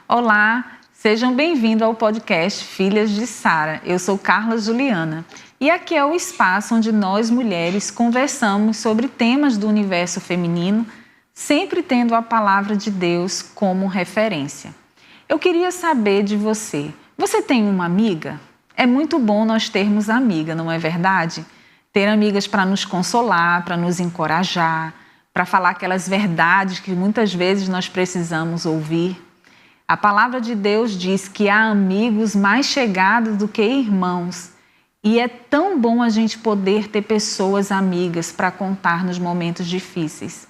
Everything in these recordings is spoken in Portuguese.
Olá, sejam bem-vindos ao podcast Filhas de Sara. Eu sou Carla Juliana e aqui é o espaço onde nós, mulheres, conversamos sobre temas do universo feminino, sempre tendo a palavra de Deus como referência. Eu queria saber de você. Você tem uma amiga? É muito bom nós termos amiga, não é verdade? Ter amigas para nos consolar, para nos encorajar, para falar aquelas verdades que muitas vezes nós precisamos ouvir. A palavra de Deus diz que há amigos mais chegados do que irmãos. E é tão bom a gente poder ter pessoas amigas para contar nos momentos difíceis.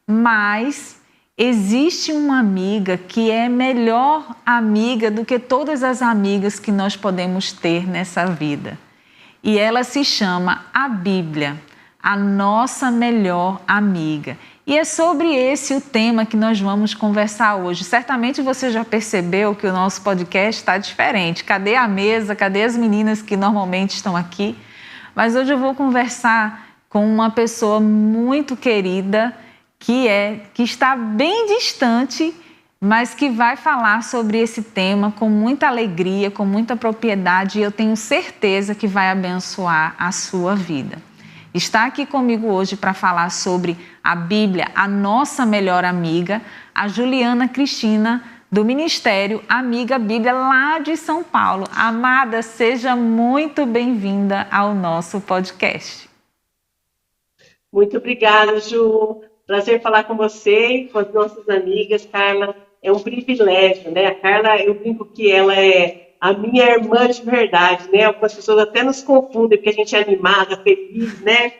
Mas existe uma amiga que é melhor amiga do que todas as amigas que nós podemos ter nessa vida. E ela se chama a Bíblia, a nossa melhor amiga. E é sobre esse o tema que nós vamos conversar hoje. Certamente você já percebeu que o nosso podcast está diferente. Cadê a mesa? Cadê as meninas que normalmente estão aqui? Mas hoje eu vou conversar com uma pessoa muito querida, que está bem distante, mas que vai falar sobre esse tema com muita alegria, com muita propriedade, e eu tenho certeza que vai abençoar a sua vida. Está aqui comigo hoje para falar sobre a Bíblia, a nossa melhor amiga, a Juliana Cristina, do Ministério Amiga Bíblia, lá de São Paulo. Amada, seja muito bem-vinda ao nosso podcast. Muito obrigada, Ju. Prazer falar com você e com as nossas amigas. Carla, é um privilégio, né? A Carla, eu brinco que ela é a minha irmã de verdade, né? Algumas pessoas até nos confundem porque a gente é animada, feliz, né?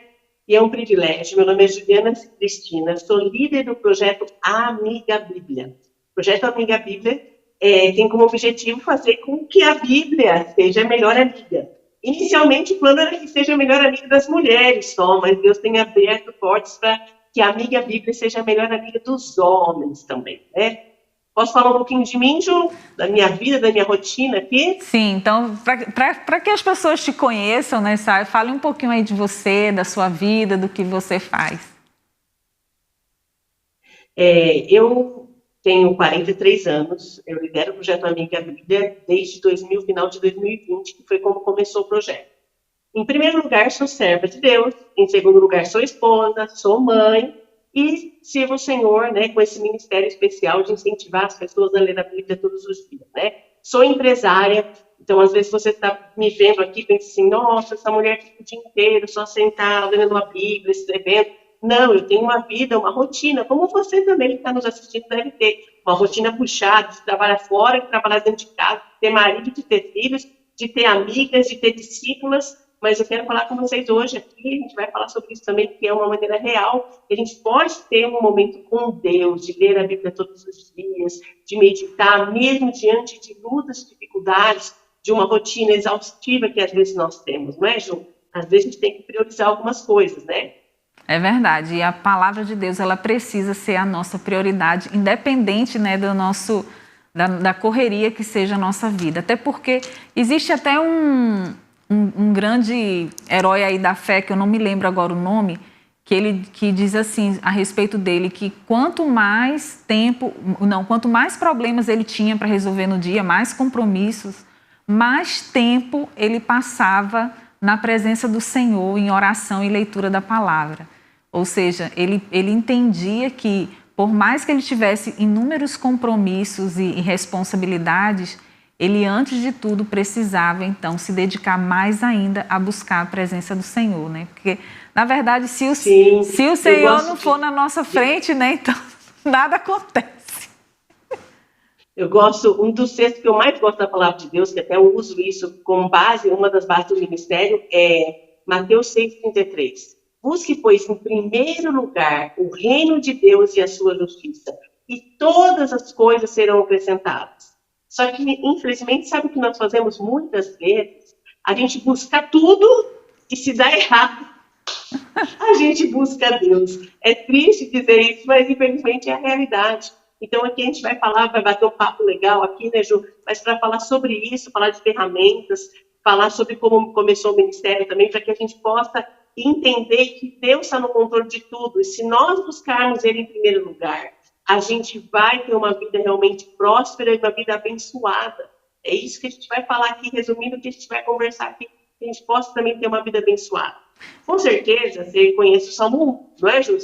E é um privilégio. Meu nome é Juliana Cristina, sou líder do projeto Amiga Bíblia. O projeto Amiga Bíblia tem como objetivo fazer com que a Bíblia seja a melhor amiga. Inicialmente, o plano era que seja a melhor amiga das mulheres só, mas Deus tem aberto portas para que a Amiga Bíblia seja a melhor amiga dos homens também, né? Posso falar um pouquinho de mim, Ju? Da minha vida, da minha rotina aqui? Sim, então, para que as pessoas te conheçam, né, Sara? Fale um pouquinho aí de você, da sua vida, do que você faz. Eu tenho 43 anos, eu lidero o projeto Amiga Bíblia desde final de 2020, que foi como começou o projeto. Em primeiro lugar, sou serva de Deus. Em segundo lugar, sou esposa, sou mãe e sirvo o Senhor, né, com esse ministério especial de incentivar as pessoas a ler a Bíblia todos os dias, né? Sou empresária, então às vezes você está me vendo aqui e pensa assim, nossa, essa mulher fica o dia inteiro só sentada, lendo a Bíblia, escrevendo. Não, eu tenho uma vida, uma rotina, como você também que está nos assistindo deve ter. Uma rotina puxada, de trabalhar fora, de trabalhar dentro de casa, de ter marido, de ter filhos, de ter amigas, de ter discípulas. Mas eu quero falar com vocês hoje aqui, a gente vai falar sobre isso também, porque é uma maneira real, que a gente pode ter um momento com Deus, de ler a Bíblia todos os dias, de meditar, mesmo diante de lutas, dificuldades, de uma rotina exaustiva que às vezes nós temos, não é, Ju? Às vezes a gente tem que priorizar algumas coisas, né? É verdade, e a palavra de Deus, ela precisa ser a nossa prioridade, independente, né, da correria que seja a nossa vida. Até porque existe até um grande herói aí da fé, que eu não me lembro agora o nome, que diz assim a respeito dele, que quanto mais problemas ele tinha para resolver no dia, mais compromissos, mais tempo ele passava na presença do Senhor, em oração e leitura da palavra. Ou seja, ele entendia que, por mais que ele tivesse inúmeros compromissos e responsabilidades, ele, antes de tudo, precisava, então, se dedicar mais ainda a buscar a presença do Senhor, né? Porque, na verdade, se o Senhor não for na nossa frente, né, então nada acontece. Um dos textos que eu mais gosto da palavra de Deus, que até eu uso isso como base, uma das bases do ministério, é Mateus 6,33. Busque, pois, em primeiro lugar o reino de Deus e a sua justiça, e todas as coisas serão acrescentadas. Só que, infelizmente, sabe o que nós fazemos muitas vezes? A gente busca tudo e se dá errado, a gente busca Deus. É triste dizer isso, mas infelizmente é a realidade. Então aqui a gente vai bater um papo legal aqui, né, Ju? Mas para falar sobre isso, falar de ferramentas, falar sobre como começou o ministério também, para que a gente possa entender que Deus está no controle de tudo. E se nós buscarmos Ele em primeiro lugar, a gente vai ter uma vida realmente próspera e uma vida abençoada. É isso que a gente vai falar aqui, resumindo o que a gente vai conversar aqui, que a gente possa também ter uma vida abençoada. Com certeza, você conhece o Salmo 1, não é, Ju?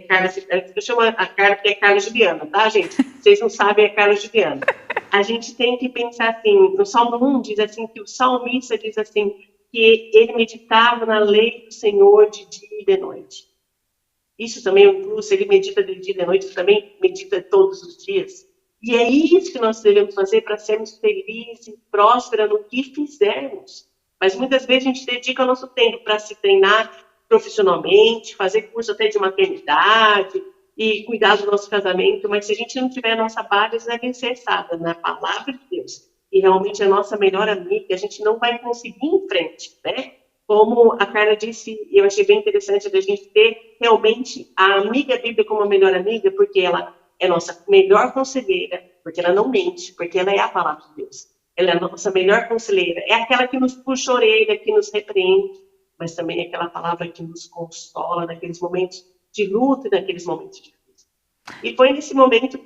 Carla, eu chamo a Carla porque é Carla Juliana, tá, gente? Vocês não sabem, é Carla Juliana. A gente tem que pensar assim, no Salmo 1 diz assim, que o salmista diz assim, que ele meditava na lei do Senhor de dia e de noite. Isso também é um plus, ele medita de dia e de noite, também medita todos os dias. E é isso que nós devemos fazer para sermos felizes e prósperos no que fizermos. Mas muitas vezes a gente dedica o nosso tempo para se treinar profissionalmente, fazer curso até de maternidade e cuidar do nosso casamento, mas se a gente não tiver a nossa base alicerçada na palavra de Deus e realmente a nossa melhor amiga, a gente não vai conseguir ir em frente, né? Como a Carla disse, eu achei bem interessante da gente ter realmente a amiga bíblica como a melhor amiga, porque ela é nossa melhor conselheira, porque ela não mente, porque ela é a palavra de Deus. Ela é a nossa melhor conselheira, é aquela que nos puxa a orelha, que nos repreende, mas também é aquela palavra que nos consola naqueles momentos de luta e naqueles momentos difíceis. E foi nesse momento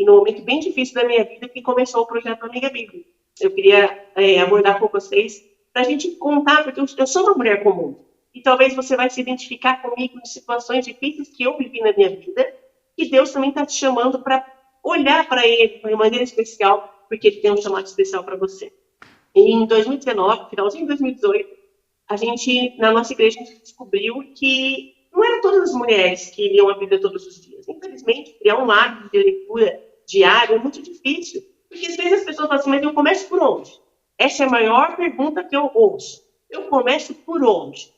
no momento bem difícil da minha vida, que começou o projeto Amiga Bíblica. Eu queria abordar com vocês para a gente contar, porque eu sou uma mulher comum. E talvez você vai se identificar comigo em situações difíceis que eu vivi na minha vida, e Deus também está te chamando para olhar para Ele de maneira especial, porque Ele tem um chamado especial para você. E em 2019, finalzinho de 2018, na nossa igreja, a gente descobriu que não eram todas as mulheres que liam a Bíblia todos os dias. Infelizmente, criar um hábito de leitura diário é muito difícil, porque às vezes as pessoas falam assim, mas eu começo por onde? Essa é a maior pergunta que eu ouço. Eu começo por onde?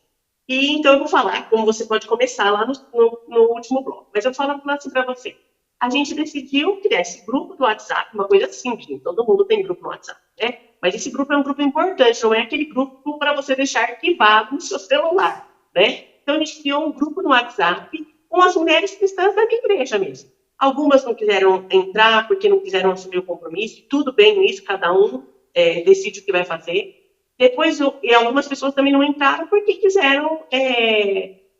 E então eu vou falar como você pode começar lá no último bloco. Mas eu falo assim para você. A gente decidiu criar esse grupo do WhatsApp, uma coisa simples, todo mundo tem grupo no WhatsApp, né? Mas esse grupo é um grupo importante, não é aquele grupo para você deixar arquivado no seu celular, né? Então a gente criou um grupo no WhatsApp com as mulheres cristãs da minha igreja mesmo. Algumas não quiseram entrar porque não quiseram assumir o compromisso, tudo bem nisso, cada um decide o que vai fazer. Depois, algumas pessoas também não entraram porque quiseram.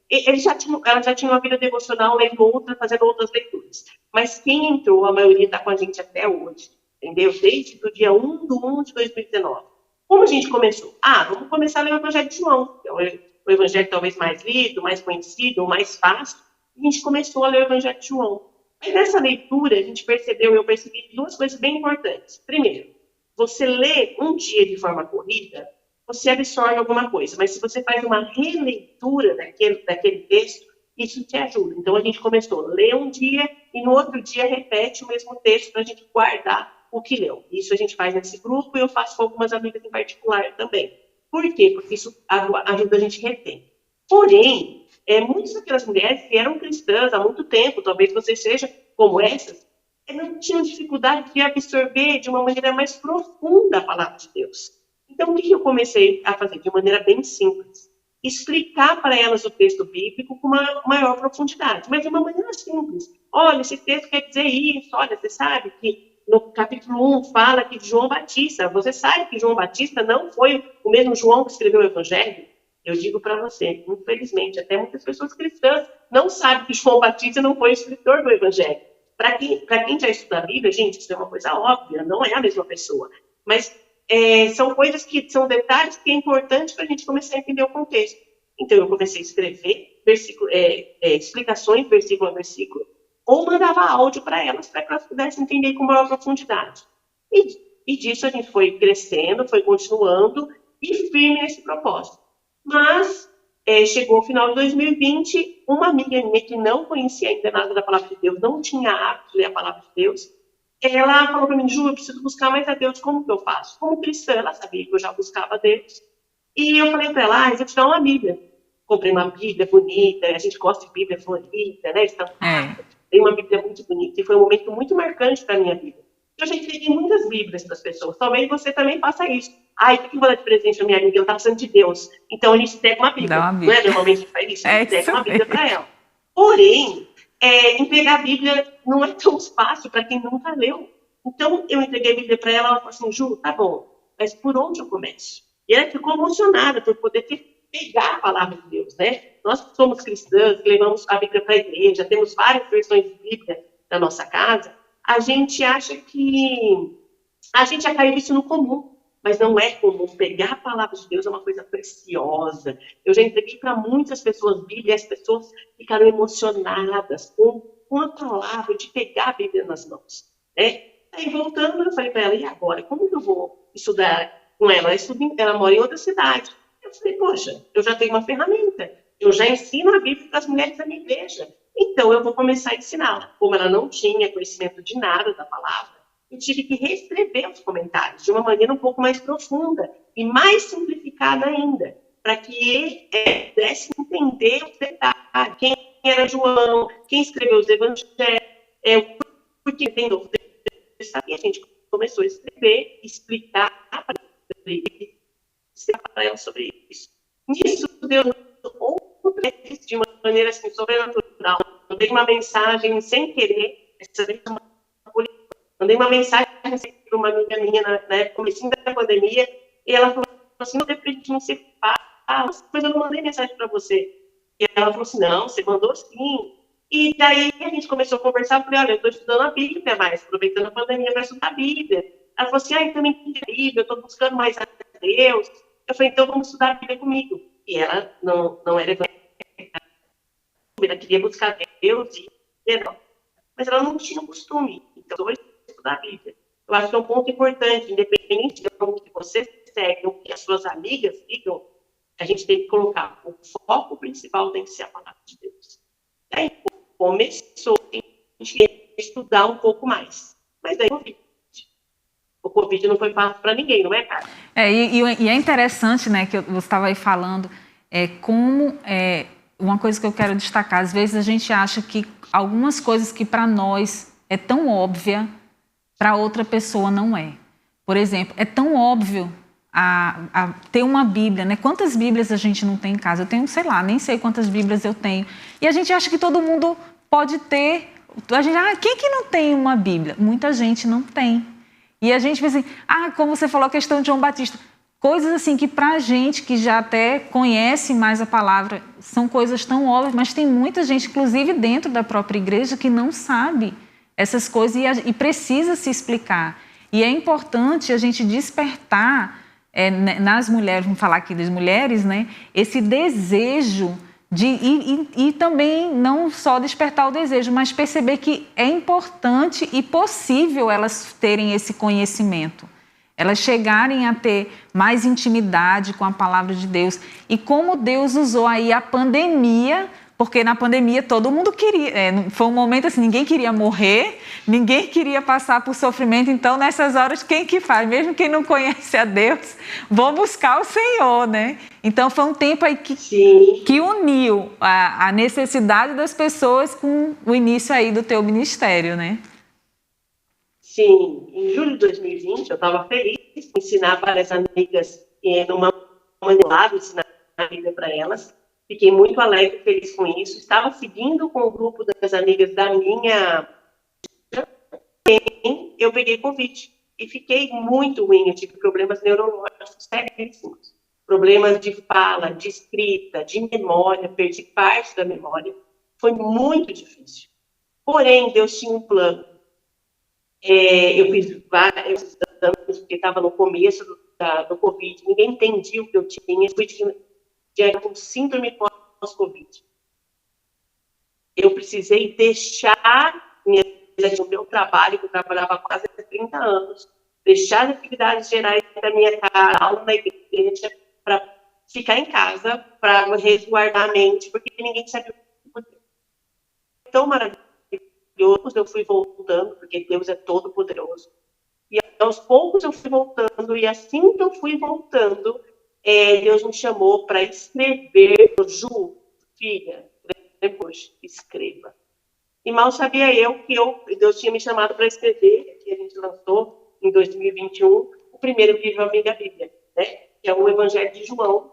Elas já tinham uma vida devocional lendo fazendo outras leituras. Mas quem entrou, a maioria está com a gente até hoje, entendeu? Desde o dia 1/1 de 2019. Como a gente começou? Vamos começar a ler o Evangelho de João. É o Evangelho talvez mais lido, mais conhecido, mais fácil. A gente começou a ler o Evangelho de João. Mas nessa leitura, eu percebi duas coisas bem importantes. Primeiro, você lê um dia de forma corrida, você absorve alguma coisa. Mas se você faz uma releitura daquele texto, isso te ajuda. Então, a gente começou a ler um dia e no outro dia repete o mesmo texto para a gente guardar o que leu. Isso a gente faz nesse grupo e eu faço com algumas amigas em particular também. Por quê? Porque isso ajuda a gente a reter. Porém, muitas daquelas mulheres que eram cristãs há muito tempo, talvez você seja como essas, não tinham dificuldade de absorver de uma maneira mais profunda a palavra de Deus. Então, o que eu comecei a fazer? De maneira bem simples. Explicar para elas o texto bíblico com uma maior profundidade, mas de uma maneira simples. Olha, esse texto quer dizer isso. Olha, você sabe que no capítulo 1 fala que João Batista, você sabe que João Batista não foi o mesmo João que escreveu o Evangelho? Eu digo para você, infelizmente, até muitas pessoas cristãs não sabem que João Batista não foi o escritor do Evangelho. Para quem já estuda a Bíblia, gente, isso é uma coisa óbvia, não é a mesma pessoa. Mas são coisas são detalhes que é importante para a gente começar a entender o contexto. Então, eu comecei a escrever explicações, versículo a versículo, ou mandava áudio para elas pudessem entender com maior profundidade. E disso a gente foi crescendo, foi continuando e firme nesse propósito. Mas chegou o final de 2020, uma amiga minha que não conhecia ainda nada da palavra de Deus, não tinha hábito de ler a palavra de Deus, ela falou para mim, Ju, eu preciso buscar mais a Deus, como que eu faço? Como cristã, ela sabia que eu já buscava a Deus. E eu falei para ela, eu vou te dar uma Bíblia. Comprei uma Bíblia bonita, a gente gosta de Bíblia florida, né? Tem uma Bíblia muito bonita, e foi um momento muito marcante para a minha vida. Eu já entreguei muitas Bíblias para as pessoas, talvez você também faça isso. O que eu vou dar de presente para minha amiga? Ela está precisando de Deus. Então a gente entrega uma Bíblia. Não é? Normalmente a gente faz isso, a gente entrega uma Bíblia para ela. Porém, entregar a Bíblia não é tão fácil para quem nunca leu. Então, eu entreguei a Bíblia para ela, ela falou assim, Ju, tá bom, mas por onde eu começo? E ela ficou emocionada por poder pegar a palavra de Deus, né? Nós que somos cristãs, que levamos a Bíblia para a igreja, temos várias versões de Bíblia, na nossa casa, a gente acha que a gente já caiu isso no comum, mas não é comum. Pegar a palavra de Deus é uma coisa preciosa. Eu já entreguei para muitas pessoas Bíblia e as pessoas ficaram emocionadas com a palavra, de pegar a Bíblia nas mãos. Né? Aí, voltando, eu falei para ela, e agora? Como que eu vou estudar com ela? Ela mora em outra cidade. Eu falei, poxa, eu já tenho uma ferramenta. Eu já ensino a Bíblia para as mulheres da minha igreja. Então, eu vou começar a ensiná-la. Como ela não tinha conhecimento de nada da palavra, eu tive que reescrever os comentários de uma maneira um pouco mais profunda e mais simplificada ainda, para que ele pudesse entender os detalhes. Quem era João, quem escreveu os evangelhos, porque tem novo. E a gente começou a escrever, explicar para ela sobre isso. Nisso, Deus de uma maneira assim, sobrenatural. Mandei uma mensagem sem querer, mandei uma mensagem para uma amiga minha na época, comecinho da pandemia, e ela falou assim, não acredito, não se fala, mas eu não mandei mensagem para você. E ela falou assim, não, você mandou sim. E daí a gente começou a conversar, eu falei, olha, eu estou estudando a Bíblia mais, aproveitando a pandemia para estudar a Bíblia. Ela falou assim, eu também entendi a Bíblia, eu estou buscando mais a Deus. Eu falei, então vamos estudar a Bíblia comigo. E ela não era evangélica, ela queria buscar Deus, mas ela não tinha o costume. Então, eu estudar a Bíblia. Eu acho que é um ponto importante, independente de como que você segue ou que as suas amigas sigam, a gente tem que colocar o foco principal tem que ser a palavra de Deus. E aí começou a gente estudar um pouco mais. Mas daí o Covid não foi fácil para ninguém, não é, cara? E é interessante, né, que você estava aí falando, uma coisa que eu quero destacar, às vezes a gente acha que algumas coisas que para nós é tão óbvia, para outra pessoa não é. Por exemplo, é tão óbvio a ter uma Bíblia, né? Quantas Bíblias a gente não tem em casa? Eu tenho, sei lá, nem sei quantas Bíblias eu tenho. E a gente acha que todo mundo pode ter. A gente, quem que não tem uma Bíblia? Muita gente não tem. E a gente pensa assim, como você falou, a questão de João Batista. Coisas assim que pra gente, que já até conhece mais a palavra, são coisas tão óbvias, mas tem muita gente, inclusive dentro da própria igreja, que não sabe essas coisas e precisa se explicar. E é importante a gente despertar nas mulheres, vamos falar aqui das mulheres, né, esse desejo e também não só despertar o desejo, mas perceber que é importante e possível elas terem esse conhecimento, elas chegarem a ter mais intimidade com a palavra de Deus. E como Deus usou aí a pandemia, porque na pandemia todo mundo queria, foi um momento assim, ninguém queria morrer, ninguém queria passar por sofrimento, então nessas horas quem que faz? Mesmo quem não conhece a Deus, vou buscar o Senhor, né? Então foi um tempo aí que uniu a necessidade das pessoas com o início aí do teu ministério, né? Sim, em julho de 2020 eu estava feliz em ensinar para as amigas numa maneira, ensinar a Bíblia para elas. Fiquei muito alegre e feliz com isso. Estava seguindo com o grupo das amigas da minha... Eu peguei Covid e fiquei muito ruim. Eu tive problemas neurológicos seríssimos. Problemas de fala, de escrita, de memória. Perdi parte da memória. Foi muito difícil. Porém, Deus tinha um plano. Eu fiz vários exames, porque estava no começo do Covid. Ninguém entendia o que eu tinha. Fui com síndrome pós-Covid. Eu precisei deixar o meu trabalho, que eu trabalhava há quase 30 anos, deixar as atividades gerais da minha casa, aula na igreja, para ficar em casa, para resguardar a mente, porque ninguém sabia o que fazer. Tão maravilhoso, eu fui voltando, porque Deus é todo poderoso. E aos poucos eu fui voltando, e assim que eu fui voltando, Deus me chamou para escrever. Ju, filha, depois escreva. E mal sabia eu que Deus tinha me chamado para escrever, que a gente lançou em 2021, o primeiro livro Amiga Bíblia, né? Que é o Evangelho de João.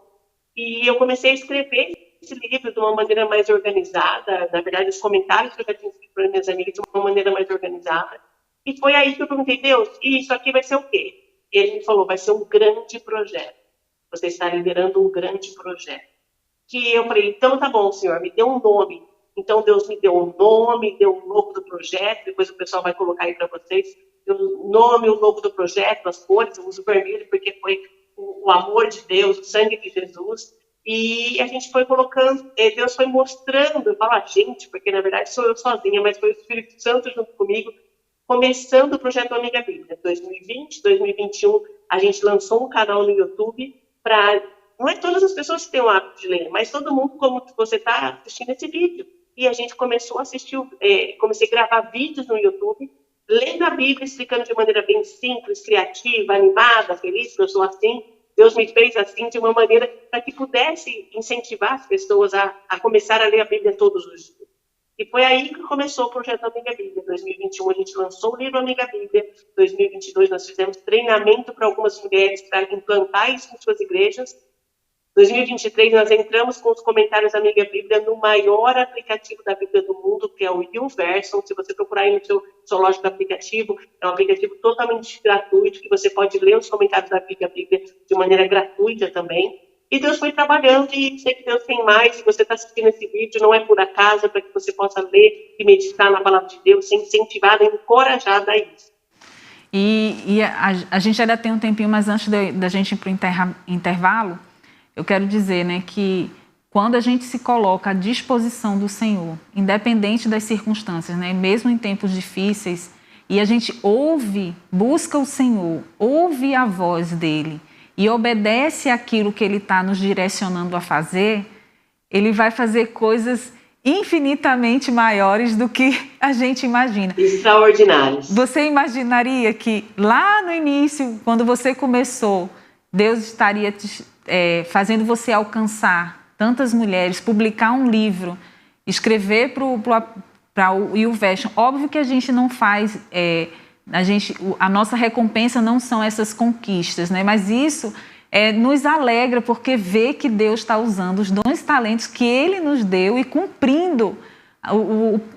E eu comecei a escrever esse livro de uma maneira mais organizada, na verdade, os comentários que eu já tinha escrito para minhas amigas de uma maneira mais organizada. E foi aí que eu perguntei, Deus, e isso aqui vai ser o quê? Ele me falou, vai ser um grande projeto. Você está liderando um grande projeto. Que eu falei, então tá bom, Senhor, me dê um nome. Então, Deus me deu um nome, deu um logo do projeto, depois o pessoal vai colocar aí para vocês, deu o nome, o logo do projeto, as cores, eu uso vermelho porque foi o amor de Deus, o sangue de Jesus. E a gente foi colocando, Deus foi mostrando, eu falo gente, porque na verdade sou eu sozinha, mas foi o Espírito Santo junto comigo, começando o projeto Amiga Bíblia. 2020, 2021, a gente lançou um canal no YouTube para, não é todas as pessoas que têm o hábito de ler, mas todo mundo, como você está assistindo esse vídeo. E a gente começou a assistir, comecei a gravar vídeos no YouTube, lendo a Bíblia, explicando de maneira bem simples, criativa, animada, feliz, que eu sou assim. Deus me fez assim de uma maneira para que pudesse incentivar as pessoas a começar a ler a Bíblia todos os dias. E foi aí que começou o projeto Amiga Bíblia. Em 2021 a gente lançou o livro Amiga Bíblia. Em 2022 nós fizemos treinamento para algumas mulheres para implantar isso em suas igrejas. Em 2023 nós entramos com os comentários Amiga Bíblia no maior aplicativo da Bíblia do mundo, que é o YouVersion. Se você procurar aí no seu loja do aplicativo, é um aplicativo totalmente gratuito, que você pode ler os comentários da Amiga Bíblia de maneira gratuita também. E Deus foi trabalhando, e sei que Deus tem mais. Se você está assistindo esse vídeo, não é por acaso, é para que você possa ler e meditar na palavra de Deus, ser incentivada e encorajada a isso. E a gente ainda tem um tempinho, mas antes da gente ir para o intervalo, eu quero dizer, né, que quando a gente se coloca à disposição do Senhor, independente das circunstâncias, né, mesmo em tempos difíceis, e a gente busca o Senhor, ouve a voz dele e obedece aquilo que ele está nos direcionando a fazer, ele vai fazer coisas infinitamente maiores do que a gente imagina. Extraordinárias. Você imaginaria que lá no início, quando você começou, Deus estaria fazendo você alcançar tantas mulheres, publicar um livro, escrever para o YouVersion? Óbvio que a gente não faz, a nossa recompensa não são essas conquistas, né? Mas isso nos alegra, porque vê que Deus está usando os dons e talentos que Ele nos deu e cumprindo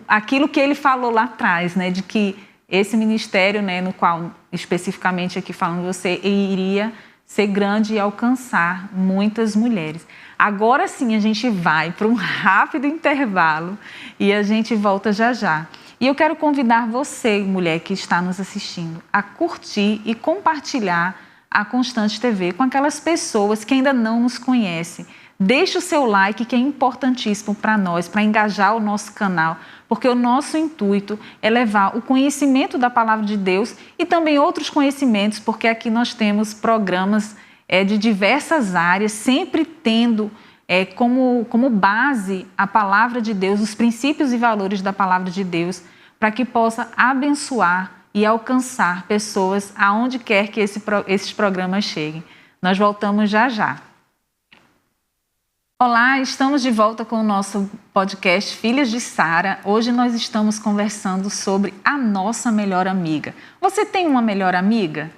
aquilo que Ele falou lá atrás, né? De que esse ministério, né, no qual especificamente aqui falando você, iria ser grande e alcançar muitas mulheres. Agora sim a gente vai para um rápido intervalo e a gente volta já já. E eu quero convidar você, mulher que está nos assistindo, a curtir e compartilhar a Constante TV com aquelas pessoas que ainda não nos conhecem. Deixe o seu like, que é importantíssimo para nós, para engajar o nosso canal, porque o nosso intuito é levar o conhecimento da Palavra de Deus e também outros conhecimentos, porque aqui nós temos programas de diversas áreas, sempre tendo como base a Palavra de Deus, os princípios e valores da Palavra de Deus, para que possa abençoar e alcançar pessoas aonde quer que esses programas cheguem. Nós voltamos já já. Olá, estamos de volta com o nosso podcast Filhas de Sara. Hoje nós estamos conversando sobre a nossa melhor amiga. Você tem uma melhor amiga?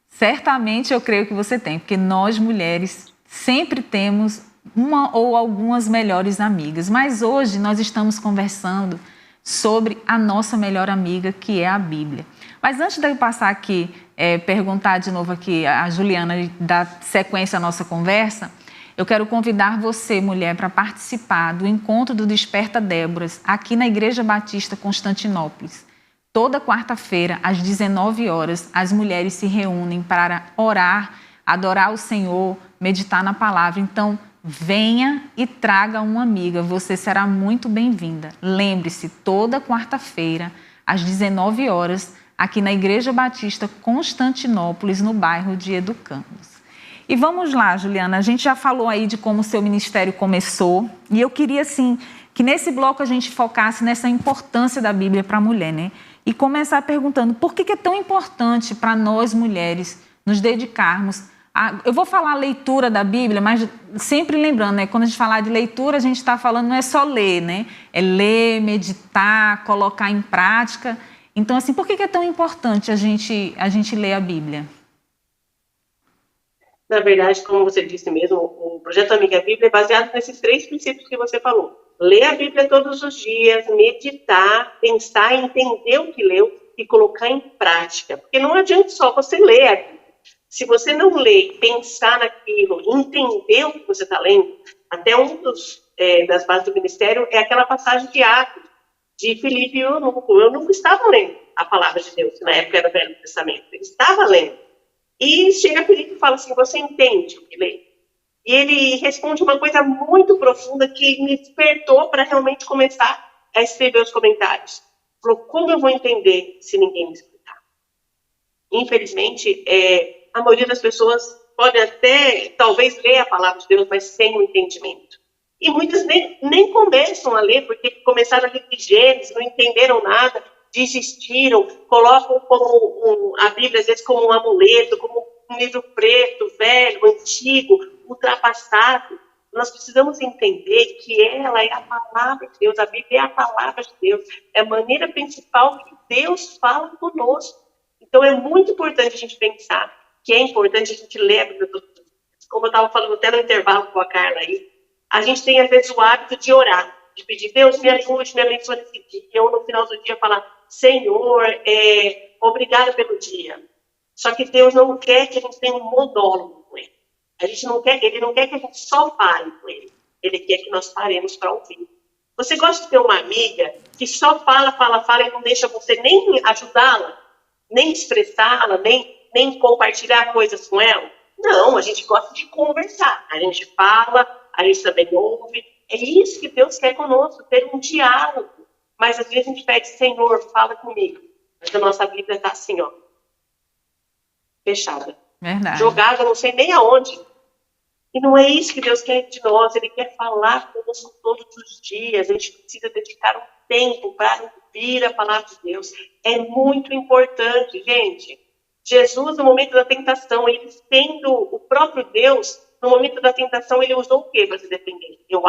Certamente eu creio que você tem, porque nós mulheres sempre temos uma ou algumas melhores amigas. Mas hoje nós estamos conversando sobre a nossa melhor amiga, que é a Bíblia. Mas antes de eu passar aqui, perguntar de novo aqui a Juliana e dar sequência à nossa conversa, eu quero convidar você, mulher, para participar do encontro do Desperta Déboras, aqui na Igreja Batista Constantinópolis. Toda quarta-feira, às 19 horas, as mulheres se reúnem para orar, adorar o Senhor, meditar na palavra. Então, venha e traga uma amiga, você será muito bem-vinda. Lembre-se, toda quarta-feira, às 19 horas, aqui na Igreja Batista Constantinópolis, no bairro de Educandos. E vamos lá, Juliana, a gente já falou aí de como o seu ministério começou, e eu queria, assim, que nesse bloco a gente focasse nessa importância da Bíblia para a mulher, né? E começar perguntando por que é tão importante para nós mulheres nos dedicarmos eu vou falar leitura da Bíblia, mas sempre lembrando, né? Quando a gente falar de leitura, a gente está falando, não é só ler, né? É ler, meditar, colocar em prática. Então, assim, por que é tão importante a gente ler a Bíblia? Na verdade, como você disse mesmo, o Projeto Amiga Bíblia é baseado nesses 3 princípios que você falou. Ler a Bíblia todos os dias, meditar, pensar, entender o que leu e colocar em prática. Porque não adianta só você ler a Bíblia. Se você não ler, pensar naquilo, entender o que você está lendo, até um dos das bases do ministério, é aquela passagem de Atos, de Filipe e Eunuco. O Eunuco estava lendo a palavra de Deus, que na época era o Velho Testamento. Ele estava lendo. E chega Filipe e fala assim, você entende o que lê? E ele responde uma coisa muito profunda que me despertou para realmente começar a escrever os comentários. Falou, como eu vou entender se ninguém me explicar? Infelizmente, a maioria das pessoas pode até, talvez, ler a palavra de Deus, mas sem o entendimento. E muitas nem começam a ler, porque começaram a ler de Gênesis, não entenderam nada, desistiram, colocam como a Bíblia, às vezes, como um amuleto, como um livro preto, velho, antigo, ultrapassado. Nós precisamos entender que ela é a palavra de Deus, a Bíblia é a palavra de Deus, é a maneira principal que Deus fala conosco. Então, é muito importante a gente pensar que é importante a gente ler a Bíblia todos os dias. Como eu estava falando até no intervalo com a Carla aí, a gente tem, às vezes, o hábito de orar, de pedir, Deus, me ajude, me abençoe nesse dia. Ou no final do dia falar, Senhor, obrigado pelo dia. Só que Deus não quer que a gente tenha um monólogo com Ele. Ele não quer que a gente só fale com Ele. Ele quer que nós paremos para ouvir. Você gosta de ter uma amiga que só fala e não deixa você nem ajudá-la, nem expressá-la, nem compartilhar coisas com ela? Não, a gente gosta de conversar. A gente fala, a gente também ouve. É isso que Deus quer conosco, ter um diálogo. Mas às vezes a gente pede, Senhor, fala comigo. Mas a nossa Bíblia está assim, ó, fechada. Verdade. Jogada, não sei nem aonde. E não é isso que Deus quer de nós. Ele quer falar conosco todos os dias. A gente precisa dedicar um tempo para ouvir a palavra de Deus. É muito importante, gente. Jesus, no momento da tentação, ele sendo o próprio Deus, no momento da tentação, ele usou o quê para se defender? Eu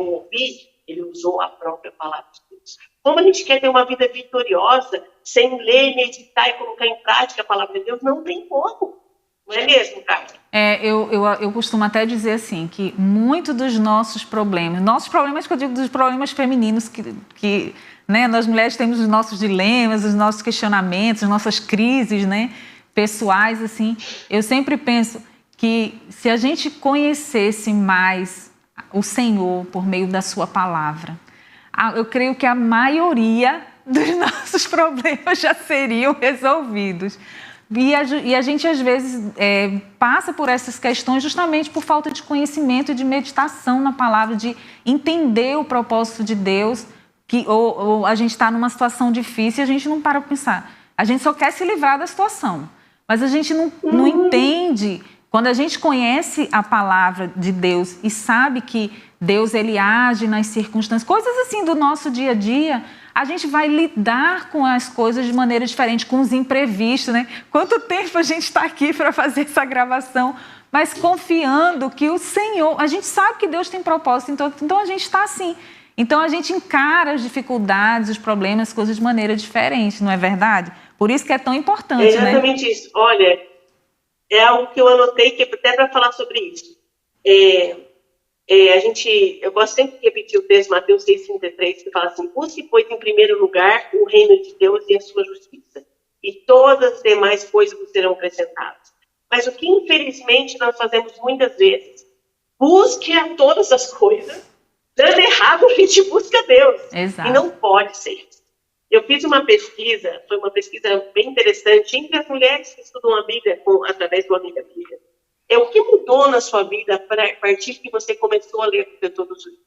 ouvi, ele usou a própria palavra de Deus. Como a gente quer ter uma vida vitoriosa, sem ler, meditar e colocar em prática a palavra de Deus, não tem como. Não é mesmo, Carla? Eu costumo até dizer assim, que muito dos nossos problemas que eu digo dos problemas femininos, que né, nós mulheres temos os nossos dilemas, os nossos questionamentos, as nossas crises, né, pessoais, assim. Eu sempre penso que se a gente conhecesse mais o Senhor por meio da sua palavra, eu creio que a maioria dos nossos problemas já seriam resolvidos. E a gente, às vezes, passa por essas questões justamente por falta de conhecimento e de meditação na palavra, de entender o propósito de Deus, ou a gente está numa situação difícil e a gente não para pensar. A gente só quer se livrar da situação, mas a gente não entende. Quando a gente conhece a palavra de Deus e sabe que Deus ele age nas circunstâncias, coisas assim do nosso dia a dia, a gente vai lidar com as coisas de maneira diferente, com os imprevistos, né? Quanto tempo a gente está aqui para fazer essa gravação, mas confiando que o Senhor, a gente sabe que Deus tem propósito, então a gente está assim. Então a gente encara as dificuldades, os problemas, as coisas de maneira diferente, não é verdade? Por isso que é tão importante, exatamente, né? Isso. Olha, é algo que eu anotei que até para falar sobre isso. Eu gosto sempre de repetir o texto, Mateus 6,33, que fala assim, busque, pois, em primeiro lugar, o reino de Deus e a sua justiça, e todas as demais coisas vos serão acrescentadas. Mas o que, infelizmente, nós fazemos muitas vezes, busque a todas as coisas, dando errado, a gente busca Deus. Exato. E não pode ser. Eu fiz uma pesquisa, foi uma pesquisa bem interessante, entre as mulheres que estudam a Bíblia através do Amiga Bíblia. O que mudou na sua vida a partir que você começou a ler a Bíblia todos os dias?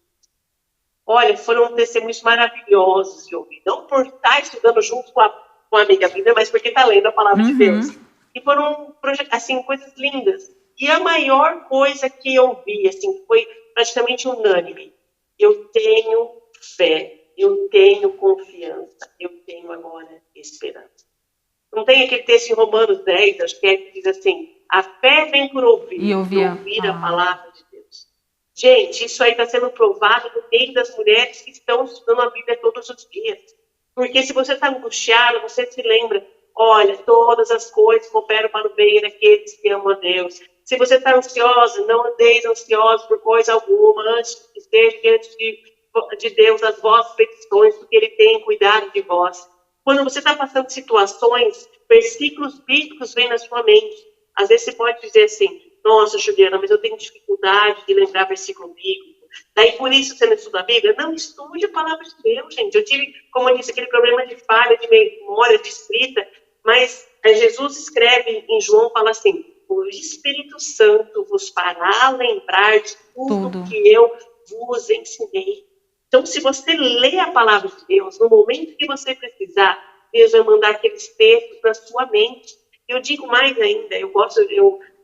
Olha, foram testemunhos maravilhosos de ouvir. Não por estar estudando junto com a Amiga Bíblia, mas porque está lendo a palavra de Deus. E foram assim, coisas lindas. E a maior coisa que eu vi, assim, foi praticamente unânime. Eu tenho fé, eu tenho confiança, eu tenho agora esperança. Não tem aquele texto em Romanos 10, acho que diz assim, a fé vem por ouvir, e ouvir a palavra de Deus. Gente, isso aí está sendo provado no meio das mulheres que estão estudando a Bíblia todos os dias. Porque se você está angustiado, você se lembra, olha, todas as coisas cooperam para o bem daqueles que amam a Deus. Se você está ansiosa, não andeis ansiosos por coisa alguma, antes que esteja diante de Deus as vossas petições, porque Ele tem cuidado de vós. Quando você está passando situações, versículos bíblicos vêm na sua mente. Às vezes você pode dizer assim, nossa, Juliana, mas eu tenho dificuldade de lembrar versículo bíblico. Daí, por isso, você não estuda a Bíblia? Não, estude a palavra de Deus, gente. Eu tive, como eu disse, aquele problema de falha, de memória, de escrita, mas Jesus escreve em João, fala assim, o Espírito Santo vos fará lembrar de tudo Tudo. que eu vos ensinei. Então, se você lê a palavra de Deus, no momento que você precisar, Deus vai mandar aqueles textos na sua mente. Eu digo mais ainda, eu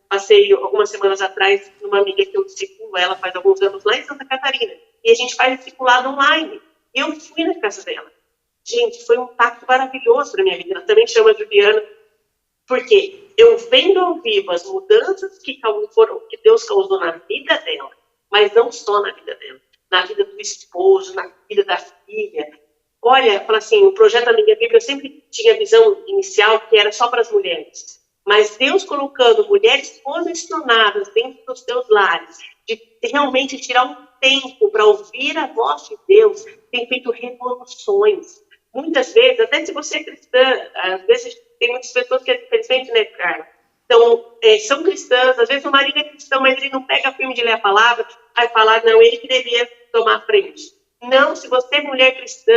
passei algumas semanas atrás numa amiga que eu discipulo, ela faz alguns anos lá em Santa Catarina, e a gente faz discipulado online. E eu fui na casa dela. Gente, foi um pacto maravilhoso para minha vida. Ela também chama Juliana, porque eu vendo ao vivo as mudanças que Deus causou na vida dela, mas não só na vida dela, na vida do esposo, na vida da filha. Olha, fala assim, o projeto da minha Bíblia, eu sempre tinha a visão inicial que era só para as mulheres. Mas Deus colocando mulheres posicionadas dentro dos seus lares, de realmente tirar um tempo para ouvir a voz de Deus, tem feito revoluções. Muitas vezes, até se você é cristã, às vezes tem muitas pessoas que, infelizmente, né, cara? Então, são cristãs, às vezes o marido é cristão, mas ele não pega firme de ler a palavra, vai falar, não, ele que devia tomar a frente. Não, se você é mulher cristã,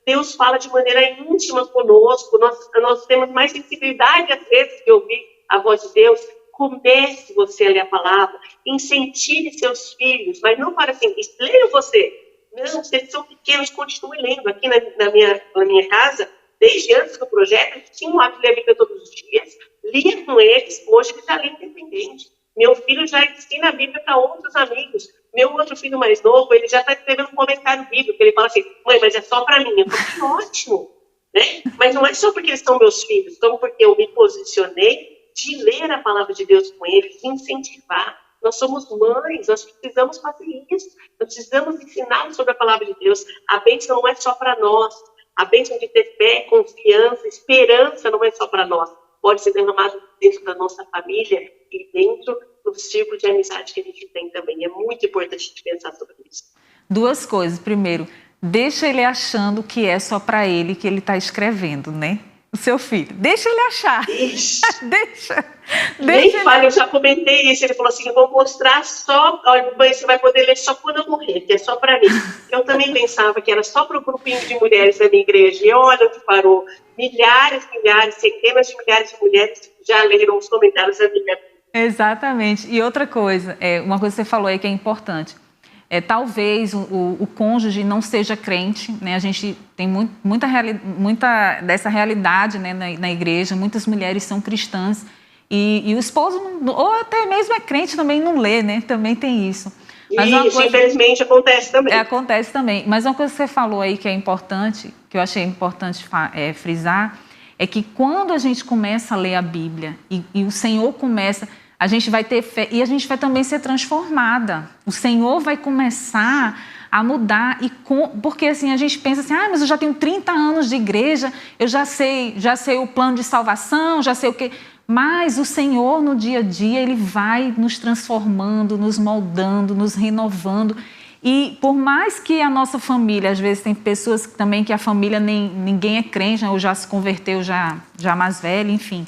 Deus fala de maneira íntima conosco, nós temos mais sensibilidade às vezes de ouvir a voz de Deus. Comece você a ler a palavra, incentive seus filhos, mas não para assim, leiam você. Não, se eles são pequenos, continue lendo. Aqui na minha casa, desde antes do projeto, a gente tinha um hábito de ler a Bíblia todos os dias, lia com eles, hoje ele já lê independente. Meu filho já ensina a Bíblia para outros amigos. Meu outro filho mais novo, ele já está escrevendo um comentário bíblico. Ele fala assim, mãe, mas é só para mim. Eu falo, ótimo, né? Mas não é só porque eles são meus filhos, então porque eu me posicionei de ler a palavra de Deus com eles, de incentivar. Nós somos mães, nós precisamos fazer isso. Nós precisamos ensinar sobre a palavra de Deus. A bênção não é só para nós. A bênção de ter fé, confiança, esperança não é só para nós. Pode ser derramado dentro da nossa família e dentro do círculo de amizade que a gente tem também. É muito importante a gente pensar sobre isso. Duas coisas. Primeiro, deixa ele achando que é só para ele que ele está escrevendo, né? O seu filho. Deixa ele achar. Deixa Nem ele... fale, eu já comentei isso. Ele falou assim, eu vou mostrar só... Olha, mãe, você vai poder ler só quando eu morrer, que é só para mim. Eu também pensava que era só para o grupinho de mulheres da minha igreja. E olha onde parou. Milhares, centenas de milhares de mulheres já leram os comentários da Bíblia. Exatamente. E outra coisa, uma coisa que você falou aí que é importante. Talvez o cônjuge não seja crente, né? A gente tem muita dessa realidade, né, na igreja, muitas mulheres são cristãs e o esposo, ou até mesmo é crente, também não lê, né? Também tem isso. Mas isso, infelizmente, acontece também. Acontece também. Mas uma coisa que você falou aí que é importante, que eu achei importante frisar, é que quando a gente começa a ler a Bíblia e o Senhor começa... A gente vai ter fé e a gente vai também ser transformada. O Senhor vai começar a mudar. Porque assim, a gente pensa assim, mas eu já tenho 30 anos de igreja, eu já sei o plano de salvação, já sei o quê. Mas o Senhor, no dia a dia, Ele vai nos transformando, nos moldando, nos renovando. E por mais que a nossa família, às vezes tem pessoas também que a família ninguém é crente, ou já se converteu já mais velho, enfim...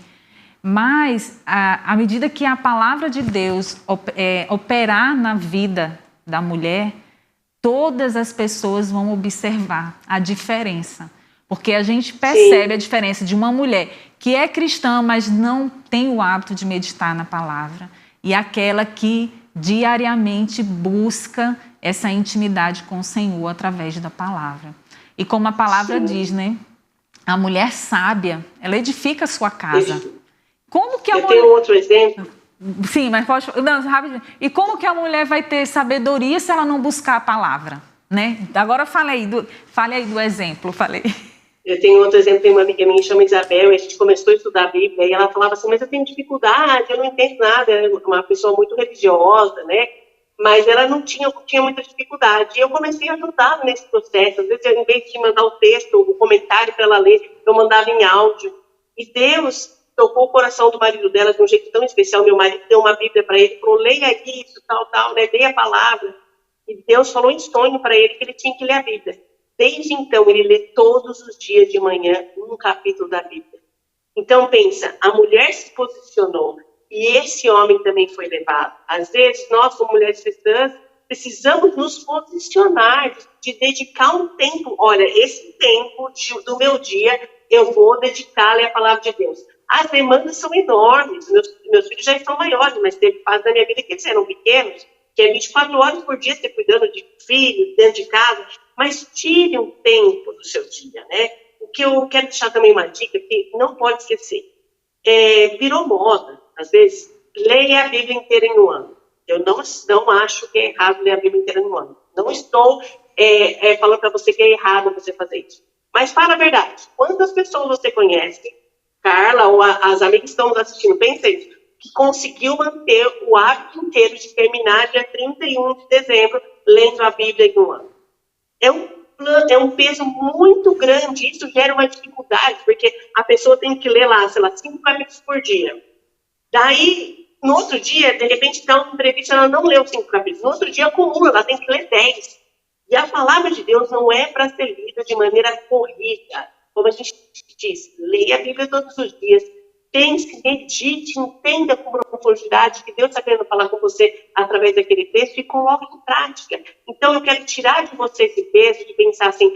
Mas, à medida que a palavra de Deus operar na vida da mulher, todas as pessoas vão observar a diferença. Porque a gente percebe a diferença de uma mulher que é cristã, mas não tem o hábito de meditar na palavra, e aquela que diariamente busca essa intimidade com o Senhor através da palavra. E como a palavra diz, né? A mulher sábia, ela edifica a sua casa. Como que a mulher... tenho outro exemplo. Sim, mas pode... Não, rapidinho. E como que a mulher vai ter sabedoria se ela não buscar a palavra, né? Agora fale aí do exemplo, Eu tenho outro exemplo, tem uma amiga minha que chama Isabel, e a gente começou a estudar a Bíblia, e ela falava assim, mas eu tenho dificuldade, eu não entendo nada, ela é uma pessoa muito religiosa, né? Mas ela não tinha muita dificuldade. E eu comecei a ajudá-la nesse processo. Às vezes, em vez de mandar o texto, o comentário para ela ler, eu mandava em áudio. E Deus tocou o coração do marido dela de um jeito tão especial. Meu marido deu uma Bíblia para ele, falou, leia isso, tal, né? Leia a palavra. E Deus falou em sonho para ele que ele tinha que ler a Bíblia. Desde então, ele lê todos os dias de manhã um capítulo da Bíblia. Então, pensa, a mulher se posicionou e esse homem também foi levado. Às vezes, nós, como mulheres cristãs, precisamos nos posicionar, de dedicar um tempo. Olha, esse tempo do meu dia eu vou dedicar a ler a palavra de Deus. As demandas são enormes. Meus filhos já estão maiores, mas teve fase da minha vida que eles eram pequenos, que é 24 horas por dia você cuidando de filho, dentro de casa. Mas tire um tempo do seu dia, né? O que eu quero deixar também uma dica que não pode esquecer. Virou moda, às vezes, leia a Bíblia inteira em um ano. Eu não acho que é errado ler a Bíblia inteira em um ano. Não estou falando para você que é errado você fazer isso. Mas, para a verdade, quantas pessoas você conhece, Carla, ou as amigas que estão nos assistindo, pensa isso, que conseguiu manter o hábito inteiro de terminar dia 31 de dezembro lendo a Bíblia em um ano? É um peso muito grande, isso gera uma dificuldade, porque a pessoa tem que ler lá, sei lá, 5 capítulos por dia. Daí, no outro dia, de repente, dá um imprevisto, ela não leu 5 capítulos. No outro dia, acumula, ela tem que ler 10. E a palavra de Deus não é para ser lida de maneira corrida. Como a gente diz, leia a Bíblia todos os dias. Pense, medite, entenda com profundidade que Deus está querendo falar com você através daquele texto e coloque em prática. Então, eu quero tirar de você esse peso de pensar assim,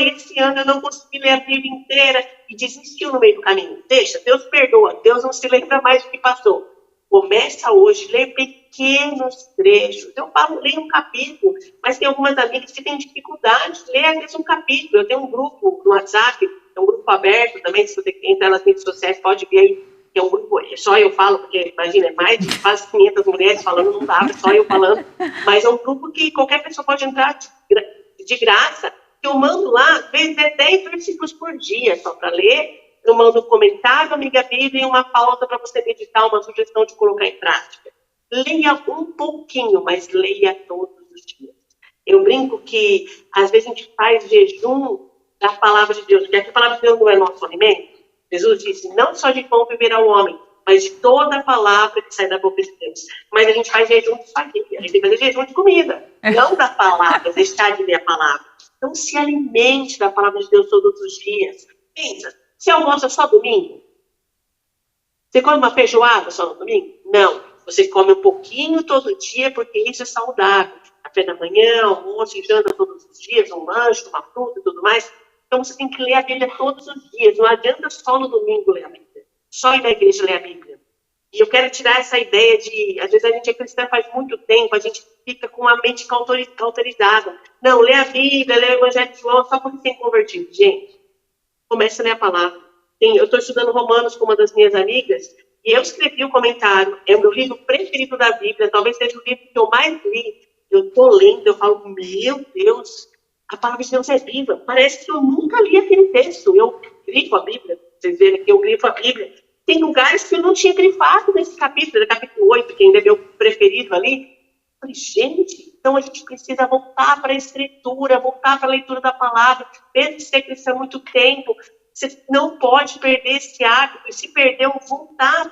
esse ano eu não consegui ler a Bíblia inteira e desistiu no meio do caminho. Deixa, Deus perdoa, Deus não se lembra mais do que passou. Começa hoje, lê pequenos trechos. Eu falo, leia um capítulo, mas tem algumas amigas que têm dificuldade de ler às vezes um capítulo. Eu tenho um grupo no WhatsApp, é um grupo aberto também, se você entrar nas redes sociais, pode ver aí, que é um grupo, só eu falo, porque imagina, é mais de quase 500 mulheres falando, não dá, só eu falando, mas é um grupo que qualquer pessoa pode entrar de graça, que eu mando lá, às vezes 10 versículos por dia, só para ler. Eu mando um comentário, amiga Bíblia, e uma pauta para você meditar, uma sugestão de colocar em prática. Leia um pouquinho, mas leia todos os dias. Eu brinco que, às vezes, a gente faz jejum da palavra de Deus, porque a palavra de Deus não é nosso alimento. Jesus disse, não só de pão viverá o homem, mas de toda a palavra que sai da boca de Deus. Mas a gente faz jejum de família, a gente tem que fazer jejum de comida, não da palavra, deixar de ler a palavra. Então, se alimente da palavra de Deus todos os dias. Pensa, você almoça só domingo? Você come uma feijoada só no domingo? Não. Você come um pouquinho todo dia, porque isso é saudável. Café da manhã, almoço e janta todos os dias, um lanche, uma fruta e tudo mais. Então você tem que ler a Bíblia todos os dias. Não adianta só no domingo ler a Bíblia. Só ir na igreja ler a Bíblia. E eu quero tirar essa ideia de, às vezes a gente é cristã faz muito tempo, a gente fica com a mente cauterizada. Não, lê a Bíblia, lê o Evangelho de João, só porque tem convertido. Gente, comece a ler a palavra. Eu estou estudando Romanos com uma das minhas amigas, e eu escrevi o comentário, é o meu livro preferido da Bíblia, talvez seja o livro que eu mais li. Eu estou lendo, eu falo, meu Deus, a palavra de Deus é viva. Parece que eu nunca li aquele texto. Eu grifo a Bíblia, vocês verem que eu grifo a Bíblia. Tem lugares que eu não tinha grifado nesse capítulo, capítulo 8, que ainda é meu preferido ali. Eu falei, gente, então a gente precisa voltar para a Escritura, voltar para a leitura da palavra, mesmo que ser cristão há muito tempo. Você não pode perder esse hábito, e se perdeu,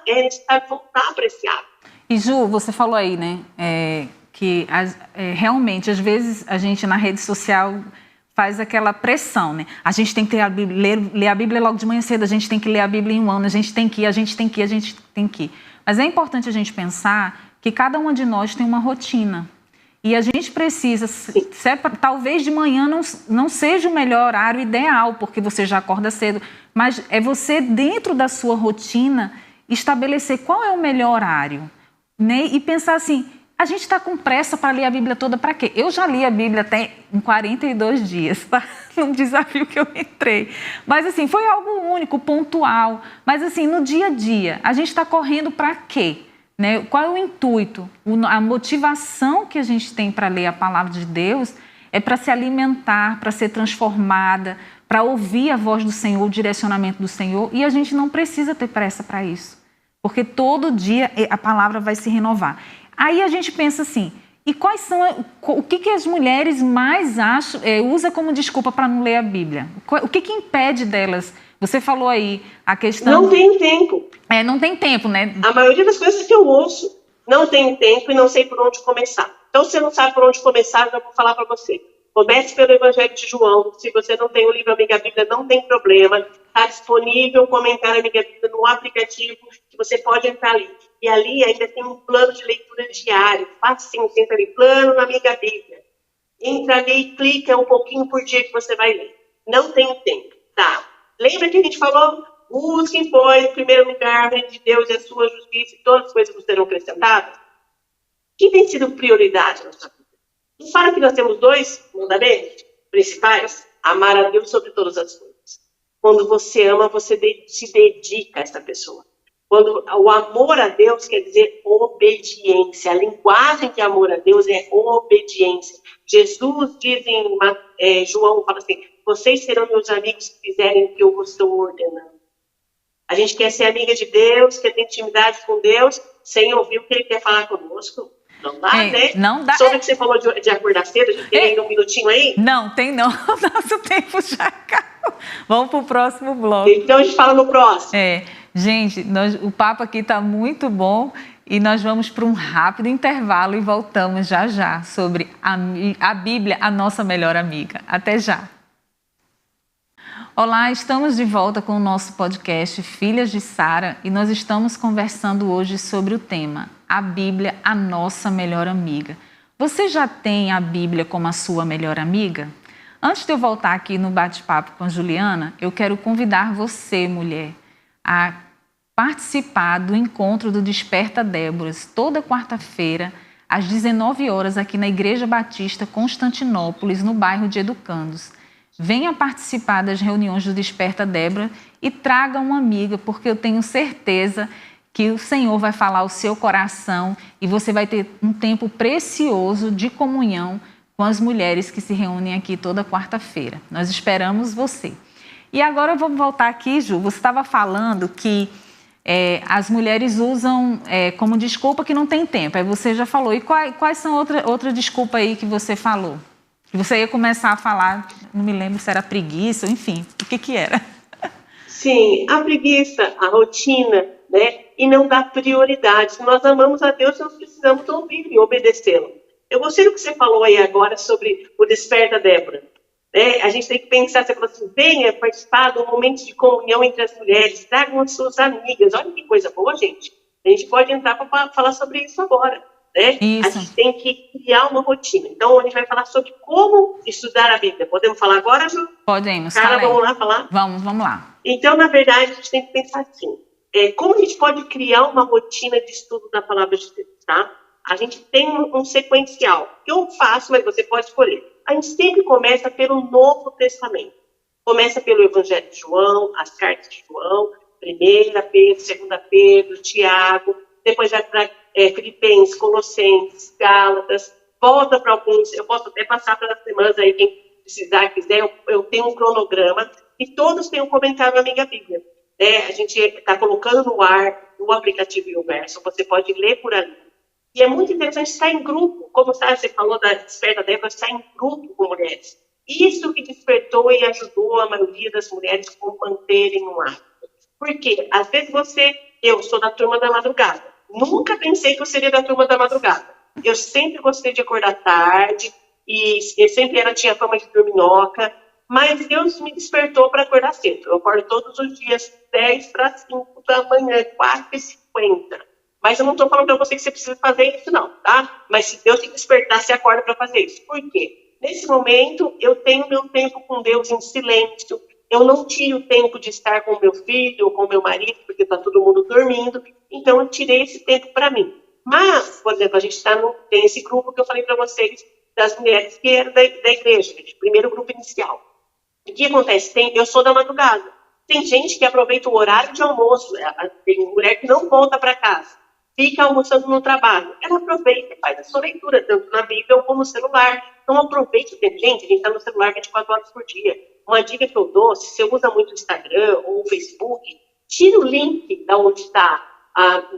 é necessário voltar para esse hábito. E Ju, você falou aí, né, que realmente, às vezes, a gente na rede social faz aquela pressão, né? A gente tem que ter ler a Bíblia logo de manhã cedo, a gente tem que ler a Bíblia em um ano, a gente tem que ir. Mas é importante a gente pensar que cada uma de nós tem uma rotina. E a gente precisa, talvez de manhã não seja o melhor horário ideal, porque você já acorda cedo, mas é você, dentro da sua rotina, estabelecer qual é o melhor horário, né? E pensar assim, a gente está com pressa para ler a Bíblia toda para quê? Eu já li a Bíblia até em 42 dias, tá? Num desafio que eu entrei. Mas assim, foi algo único, pontual. Mas assim, no dia a dia, a gente está correndo para quê? Né? Qual é o intuito? A motivação que a gente tem para ler a palavra de Deus é para se alimentar, para ser transformada, para ouvir a voz do Senhor, o direcionamento do Senhor, e a gente não precisa ter pressa para isso, porque todo dia a palavra vai se renovar. Aí a gente pensa assim, e quais são, o que as mulheres mais usam como desculpa para não ler a Bíblia? O que impede delas? Você falou aí a questão... Não tem tempo. Não tem tempo, né? A maioria das coisas que eu ouço, não tenho tempo e não sei por onde começar. Então, se você não sabe por onde começar, eu vou falar para você. Comece pelo Evangelho de João. Se você não tem o livro Amiga Bíblia, não tem problema. Está disponível o comentário Amiga Bíblia no aplicativo, que você pode entrar ali. E ali ainda tem um plano de leitura diário. Facinho, senta ali, plano na Amiga Bíblia. Entra ali e clica um pouquinho por dia que você vai ler. Não tem tempo, tá? Lembra que a gente falou? Busquem, pois, em primeiro lugar, o reino de Deus e a sua justiça, e todas as coisas que serão acrescentadas. O que tem sido prioridade na sua vida? Não fala que nós temos 2 mandamentos principais? Amar a Deus sobre todas as coisas. Quando você ama, você se dedica a essa pessoa. Quando o amor a Deus quer dizer obediência. A linguagem de amor a Deus é obediência. Jesus diz em João, fala assim, vocês serão meus amigos se fizerem o que eu vos estou ordenando. A gente quer ser amiga de Deus, quer ter intimidade com Deus, sem ouvir o que Ele quer falar conosco. Não dá, né? Não dá. Sobre o que você falou de acordar cedo, a gente tem ainda um minutinho aí? Não, tem não. Nosso tempo já acabou. Vamos para o próximo bloco. Então a gente fala no próximo. Gente, o papo aqui está muito bom e nós vamos para um rápido intervalo e voltamos já já sobre a Bíblia, a nossa melhor amiga. Até já. Olá, estamos de volta com o nosso podcast Filhas de Sara e nós estamos conversando hoje sobre o tema A Bíblia, a nossa melhor amiga. Você já tem a Bíblia como a sua melhor amiga? Antes de eu voltar aqui no bate-papo com a Juliana, eu quero convidar você, mulher, a participar do encontro do Desperta Déboras, toda quarta-feira, às 19 horas, aqui na Igreja Batista Constantinópolis, no bairro de Educandos. Venha participar das reuniões do Desperta Débora e traga uma amiga, porque eu tenho certeza que o Senhor vai falar ao seu coração e você vai ter um tempo precioso de comunhão com as mulheres que se reúnem aqui toda quarta-feira. Nós esperamos você. E agora vamos voltar aqui, Ju. Você estava falando que as mulheres usam como desculpa que não tem tempo. Aí você já falou. E quais são outra desculpa aí que você falou? Que você ia começar a falar, não me lembro se era preguiça, enfim, o que era? Sim, a preguiça, a rotina, né? E não dar prioridade. Se nós amamos a Deus, nós precisamos ouvir e obedecê-lo. Eu gostei do que você falou aí agora sobre o Desperta Débora. Né? A gente tem que pensar, você falou assim, venha participar do momento de comunhão entre as mulheres, tragam as suas amigas. Olha que coisa boa, gente. A gente pode entrar para falar sobre isso agora. Né? A gente tem que criar uma rotina. Então, a gente vai falar sobre como estudar a Bíblia. Podemos falar agora, Ju? Podemos. Carla, vamos lá falar? Vamos lá. Então, na verdade, a gente tem que pensar assim. Como a gente pode criar uma rotina de estudo da Palavra de Deus, tá? A gente tem um sequencial. Que eu faço, mas você pode escolher. A gente sempre começa pelo Novo Testamento. Começa pelo Evangelho de João, as cartas de João, 1 Pedro, 2 Pedro, Tiago, depois vai para Filipenses, Colossenses, Gálatas, volta para alguns, eu posso até passar pelas semanas aí, quem precisar, quiser, eu tenho um cronograma, e todos têm um comentário na Amiga Bíblia. A gente está colocando no ar, no aplicativo e o verso, você pode ler por ali. E é muito interessante estar em grupo, como você falou da Desperta Débora, estar em grupo com mulheres. Isso que despertou e ajudou a maioria das mulheres a manterem um hábito. Porque, às vezes eu sou da turma da madrugada, nunca pensei que eu seria da turma da madrugada. Eu sempre gostei de acordar tarde, e eu sempre tinha fama de dorminhoca, mas Deus me despertou para acordar cedo. Eu acordo todos os dias, 10 para 5 da manhã, 4h50. Mas eu não estou falando para você que você precisa fazer isso, não, tá? Mas se Deus te despertar, você acorda para fazer isso. Por quê? Nesse momento, eu tenho meu tempo com Deus em silêncio. Eu não tiro tempo de estar com meu filho ou com meu marido, porque está todo mundo dormindo. Então, eu tirei esse tempo para mim. Mas, por exemplo, a gente tem esse grupo que eu falei para vocês, das mulheres que eram da igreja, primeiro grupo inicial. O que acontece? Eu sou da madrugada. Tem gente que aproveita o horário de almoço. Tem mulher que não volta para casa. Fica almoçando no trabalho. Ela aproveita e faz a sua leitura, tanto na Bíblia como no celular. Então, aproveite o tempo. Gente, a gente está no celular 24 horas por dia. Uma dica que eu dou, se você usa muito o Instagram ou o Facebook, tira o link da onde está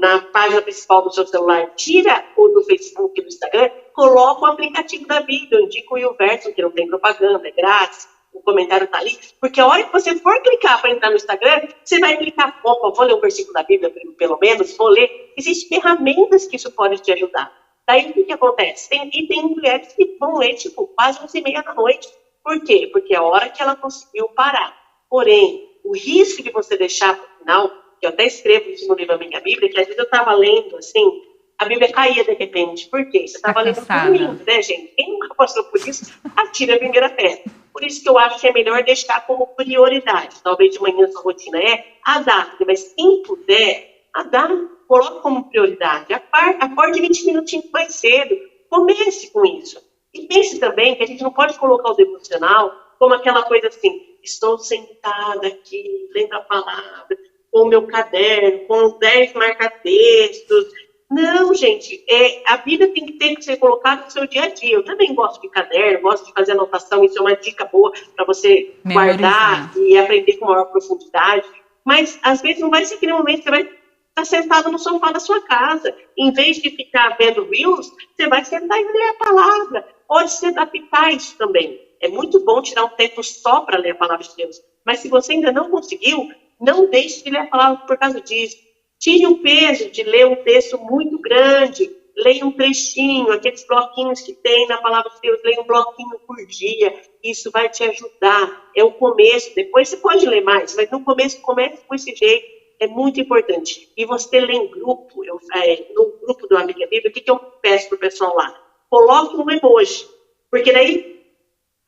na página principal do seu celular, tira o do Facebook e do Instagram, coloca o aplicativo da Bíblia, eu indico o verso, que não tem propaganda, é grátis, o comentário está ali, porque a hora que você for clicar para entrar no Instagram, você vai clicar, opa, vou ler um versículo da Bíblia, pelo menos, vou ler. Existem ferramentas que isso pode te ajudar. Daí o que acontece? Tem mulheres que vão ler, tipo, quase 11h30 da noite. Por quê? Porque é a hora que ela conseguiu parar. Porém, o risco de você deixar para o final, que eu até escrevo isso no livro A Minha Bíblia, que às vezes eu estava lendo, assim, a Bíblia caía de repente. Por quê? Você estava lendo dormindo, né, gente? Quem nunca passou por isso, atira a primeira pedra. Por isso que eu acho que é melhor deixar como prioridade. Talvez de manhã sua rotina a data, mas quem puder, a data, coloque como prioridade. Acorde 20 minutinhos mais cedo. Comece com isso. E pense também que a gente não pode colocar o devocional como aquela coisa assim, estou sentada aqui, lendo a palavra, com o meu caderno, com 10 marca-textos. Não, gente, a vida tem que ser colocada no seu dia a dia. Eu também gosto de caderno, gosto de fazer anotação, isso é uma dica boa para você guardar e aprender com maior profundidade. Mas, às vezes, não vai ser aquele momento que você vai estar sentado no sofá da sua casa. Em vez de ficar vendo Reels, você vai sentar e ler a palavra. Pode se adaptar isso também. É muito bom tirar um tempo só para ler a palavra de Deus. Mas se você ainda não conseguiu, não deixe de ler a palavra por causa disso. Tire o peso de ler um texto muito grande. Leia um trechinho, aqueles bloquinhos que tem na palavra de Deus. Leia um bloquinho por dia. Isso vai te ajudar. É o começo. Depois você pode ler mais, mas no começo, comece com esse jeito. É muito importante. E você lê em grupo, no grupo do Amiga Bíblia, o que eu peço para o pessoal lá? Coloque um emoji. Porque daí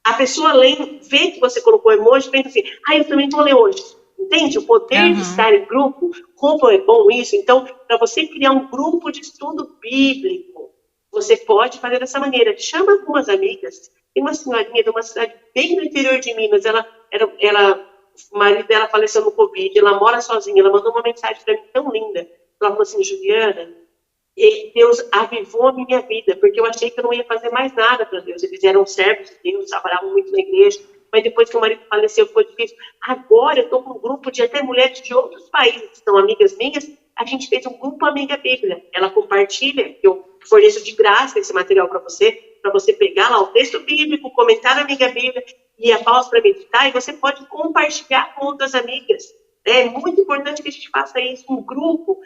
a pessoa vê que você colocou emoji e pensa assim, eu também vou ler hoje. Entende? O poder de estar em grupo, como é bom isso. Então, para você criar um grupo de estudo bíblico, você pode fazer dessa maneira. Chama algumas amigas. Tem uma senhorinha de uma cidade bem no interior de Minas. O marido dela faleceu no Covid. Ela mora sozinha. Ela mandou uma mensagem para mim tão linda. Ela falou assim, Juliana, Deus avivou a minha vida, porque eu achei que eu não ia fazer mais nada para Deus. Eles eram servos de Deus, trabalhavam muito na igreja, mas depois que o marido faleceu, ficou difícil. Agora eu estou com um grupo de até mulheres de outros países, que são amigas minhas. A gente fez um grupo Amiga Bíblia. Ela compartilha, eu forneço de graça esse material para você pegar lá o texto bíblico, comentar a Amiga Bíblia e a pausa para meditar, e você pode compartilhar com outras amigas. É muito importante que a gente faça isso. Um grupo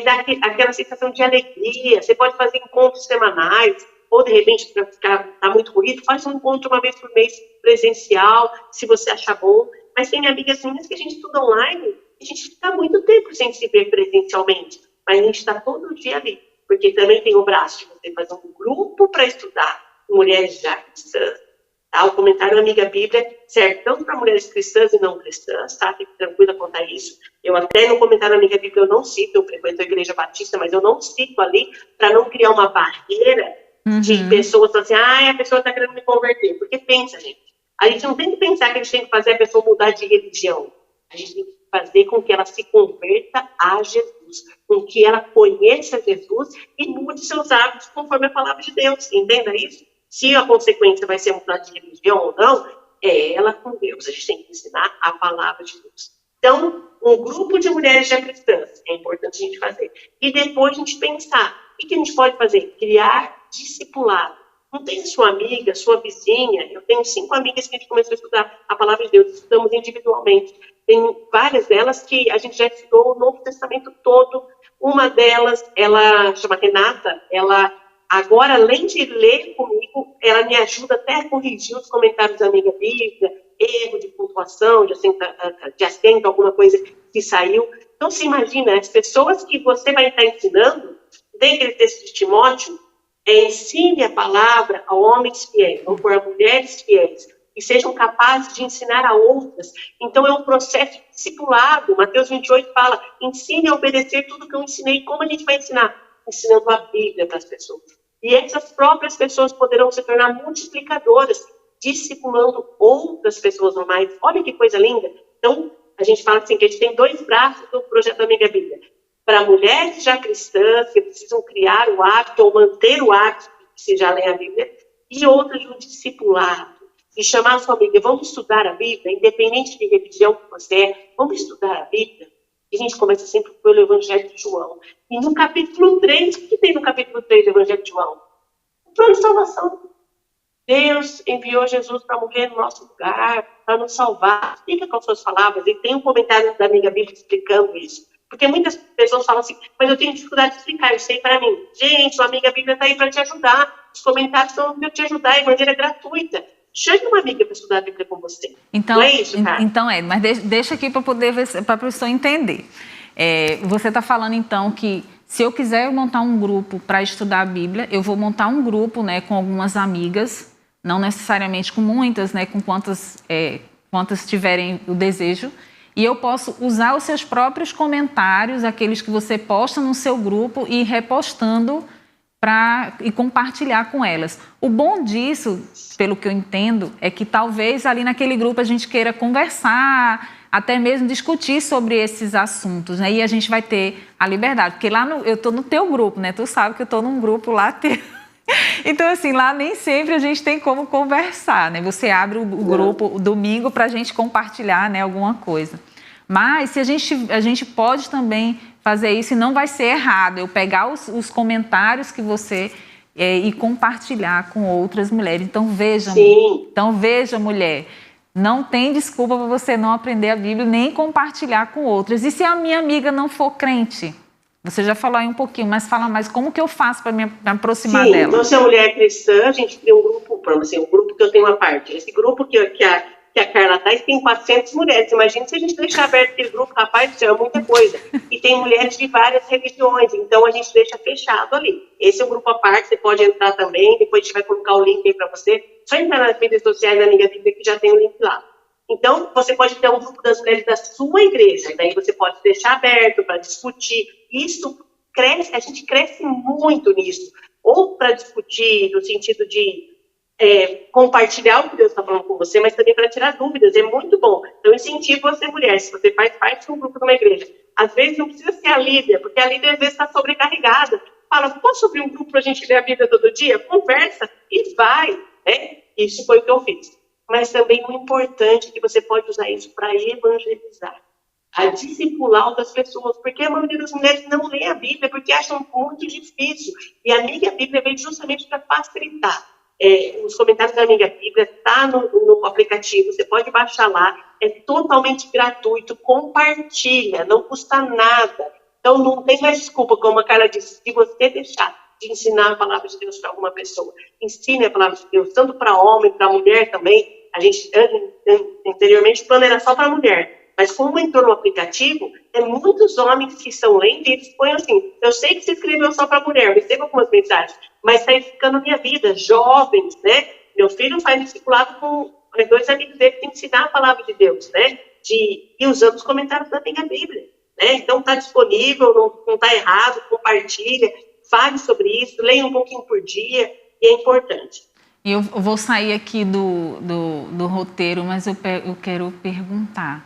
dá aquela sensação de alegria. Você pode fazer encontros semanais, ou de repente, para ficar muito corrido, faz um encontro uma vez por mês presencial, se você achar bom. Mas tem amigas minhas que a gente estuda online e a gente fica muito tempo sem se ver presencialmente. Mas a gente está todo dia ali, porque também tem o braço de você fazer um grupo para estudar mulheres já cristãs. Tá? O comentário Amiga Bíblia serve tanto para mulheres cristãs e não cristãs, tá? Fique tranquila quanto a isso. Eu até no comentário Amiga Bíblia eu não cito, eu frequento a Igreja Batista, mas eu não cito ali para não criar uma barreira de pessoas assim, a pessoa está querendo me converter. Porque pensa, gente, a gente não tem que pensar que a gente tem que fazer a pessoa mudar de religião. A gente tem que fazer com que ela se converta a Jesus, com que ela conheça Jesus e mude seus hábitos conforme a palavra de Deus. Entenda isso? Se a consequência vai ser mudar de religião ou não, é ela com Deus. A gente tem que ensinar a palavra de Deus. Então, um grupo de mulheres já cristãs é importante a gente fazer. E depois a gente pensar, o que a gente pode fazer? Criar discipulado. Não tem sua amiga, sua vizinha. Eu tenho 5 amigas que a gente começou a estudar a palavra de Deus. Estudamos individualmente. Tem várias delas que a gente já estudou o Novo Testamento todo. Uma delas, ela chama Renata, ela agora, além de ler comigo, ela me ajuda até a corrigir os comentários da Amiga Bíblia, erro de pontuação, de acento, alguma coisa que saiu. Então, se imagina, as pessoas que você vai estar ensinando, tem aquele texto de Timóteo, ensine a palavra a homens fiéis, ou por mulheres fiéis, e sejam capazes de ensinar a outras. Então, é um processo de discipulado. Mateus 28 fala, ensine a obedecer tudo que eu ensinei. Como a gente vai ensinar? Ensinando a Bíblia para as pessoas. E essas próprias pessoas poderão se tornar multiplicadoras, discipulando outras pessoas normais. Olha que coisa linda. Então, a gente fala assim, que a gente tem 2 braços do projeto da Amiga Bíblia. Para mulheres já cristãs, que precisam criar o hábito, ou manter o hábito, se já lê a Bíblia, e outras no discipulado. E chamar a sua amiga, vamos estudar a Bíblia, independente de religião que você é, vamos estudar a Bíblia. E a gente começa sempre pelo Evangelho de João. E no capítulo 3, o que tem no capítulo 3 do Evangelho de João? O plano de salvação. Deus enviou Jesus para morrer no nosso lugar, para nos salvar. Explica com suas palavras. E tem um comentário da Amiga Bíblia explicando isso. Porque muitas pessoas falam assim, mas eu tenho dificuldade de explicar, eu sei para mim. Gente, sua amiga Bíblia está aí para te ajudar. Os comentários estão para te ajudar de maneira gratuita. Chame uma amiga para estudar a Bíblia com você. Então, não é isso, cara? Então mas deixa aqui para poder para a pessoa entender. Você está falando então que se eu quiser montar um grupo para estudar a Bíblia, eu vou montar um grupo, né, com algumas amigas, não necessariamente com muitas, né, com quantas tiverem o desejo, e eu posso usar os seus próprios comentários, aqueles que você posta no seu grupo, e ir repostando e compartilhar com elas. O bom disso, pelo que eu entendo, é que talvez ali naquele grupo a gente queira conversar, até mesmo discutir sobre esses assuntos, né? E a gente vai ter a liberdade, porque lá eu estou no teu grupo, né? Tu sabe que eu estou num grupo lá teu. Então, assim, lá nem sempre a gente tem como conversar, né? Você abre o grupo o domingo para a gente compartilhar, né, alguma coisa. Mas se a gente pode também fazer isso e não vai ser errado, eu pegar os comentários que você e compartilhar com outras mulheres. Então veja, mulher, não tem desculpa para você não aprender a Bíblia nem compartilhar com outras. E se a minha amiga não for crente? Você já falou aí um pouquinho, mas fala mais como que eu faço para me aproximar dela? Então, se a mulher é cristã, a gente cria um grupo, assim, um grupo que eu tenho uma parte. Esse grupo que a Carla traz tem 400 mulheres. Imagina se a gente deixar aberto aquele grupo, rapaz, isso é muita coisa. E tem mulheres de várias religiões, então a gente deixa fechado ali. Esse é um grupo à parte, você pode entrar também, depois a gente vai colocar o link aí para você. Só entrar nas redes sociais da Amiga Bíblia que já tem o link lá. Então, você pode ter um grupo das mulheres da sua igreja, daí você pode deixar aberto para discutir. Isso cresce, a gente cresce muito nisso. Ou para discutir no sentido de compartilhar o que Deus está falando com você, mas também para tirar dúvidas, é muito bom. Então, incentivo você, mulher, se você faz parte de um grupo de uma igreja. Às vezes não precisa ser a líder, porque a líder às vezes está sobrecarregada. Fala, posso abrir um grupo para a gente ler a Bíblia todo dia? Conversa e vai, né? Isso foi o que eu fiz. Mas também o importante é que você pode usar isso para evangelizar, a discipular outras pessoas, porque a maioria das mulheres não lê a Bíblia, porque acham muito difícil. E a Amiga Bíblia veio justamente para facilitar. Os comentários da Amiga Bíblia tá no aplicativo, você pode baixar lá, é totalmente gratuito, compartilha, não custa nada. Então não tem mais desculpa, como a Carla disse, se você deixar de ensinar a palavra de Deus para alguma pessoa, ensine a palavra de Deus, tanto para homem, para mulher também. A gente, anteriormente, o plano era só para mulher, mas como entrou no aplicativo, muitos homens que são lentes, eles põem assim, eu sei que você escreveu só para mulher, eu recebo algumas mensagens, mas está edificando a minha vida, jovens, né? Meu filho faz discipulado com 2 amigos dele que ensinar a palavra de Deus, né? E usando os comentários da Amiga Bíblia, né? Então está disponível, não está errado, compartilha, fale sobre isso, leia um pouquinho por dia, e é importante. Eu vou sair aqui do roteiro, mas eu quero perguntar,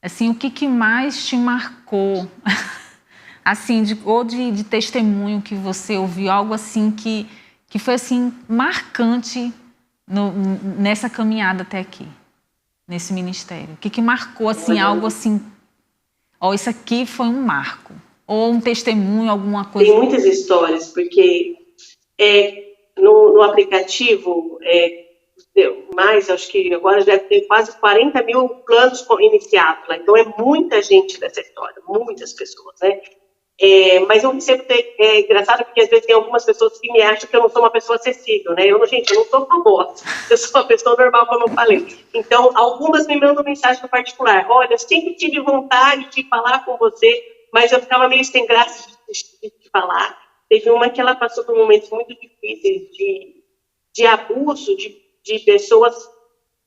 assim, o que mais te marcou, assim, de testemunho que você ouviu, algo assim que foi assim marcante nessa caminhada até aqui, nesse ministério? O que marcou, assim, algo assim, isso aqui foi um marco, ou um testemunho, alguma coisa? Tem muitas histórias, porque no aplicativo, acho que agora já tem quase 40 mil planos iniciados lá, então é muita gente dessa história, muitas pessoas, né? Mas eu recebo, é engraçado porque às vezes tem algumas pessoas que me acham que eu não sou uma pessoa acessível, né? Gente, eu não sou famosa, eu sou uma pessoa normal, como eu falei. Então, algumas me mandam mensagem no particular, olha, eu sempre tive vontade de falar com você, mas eu ficava meio sem graça de falar. Teve uma que ela passou por momentos muito difíceis de abuso de pessoas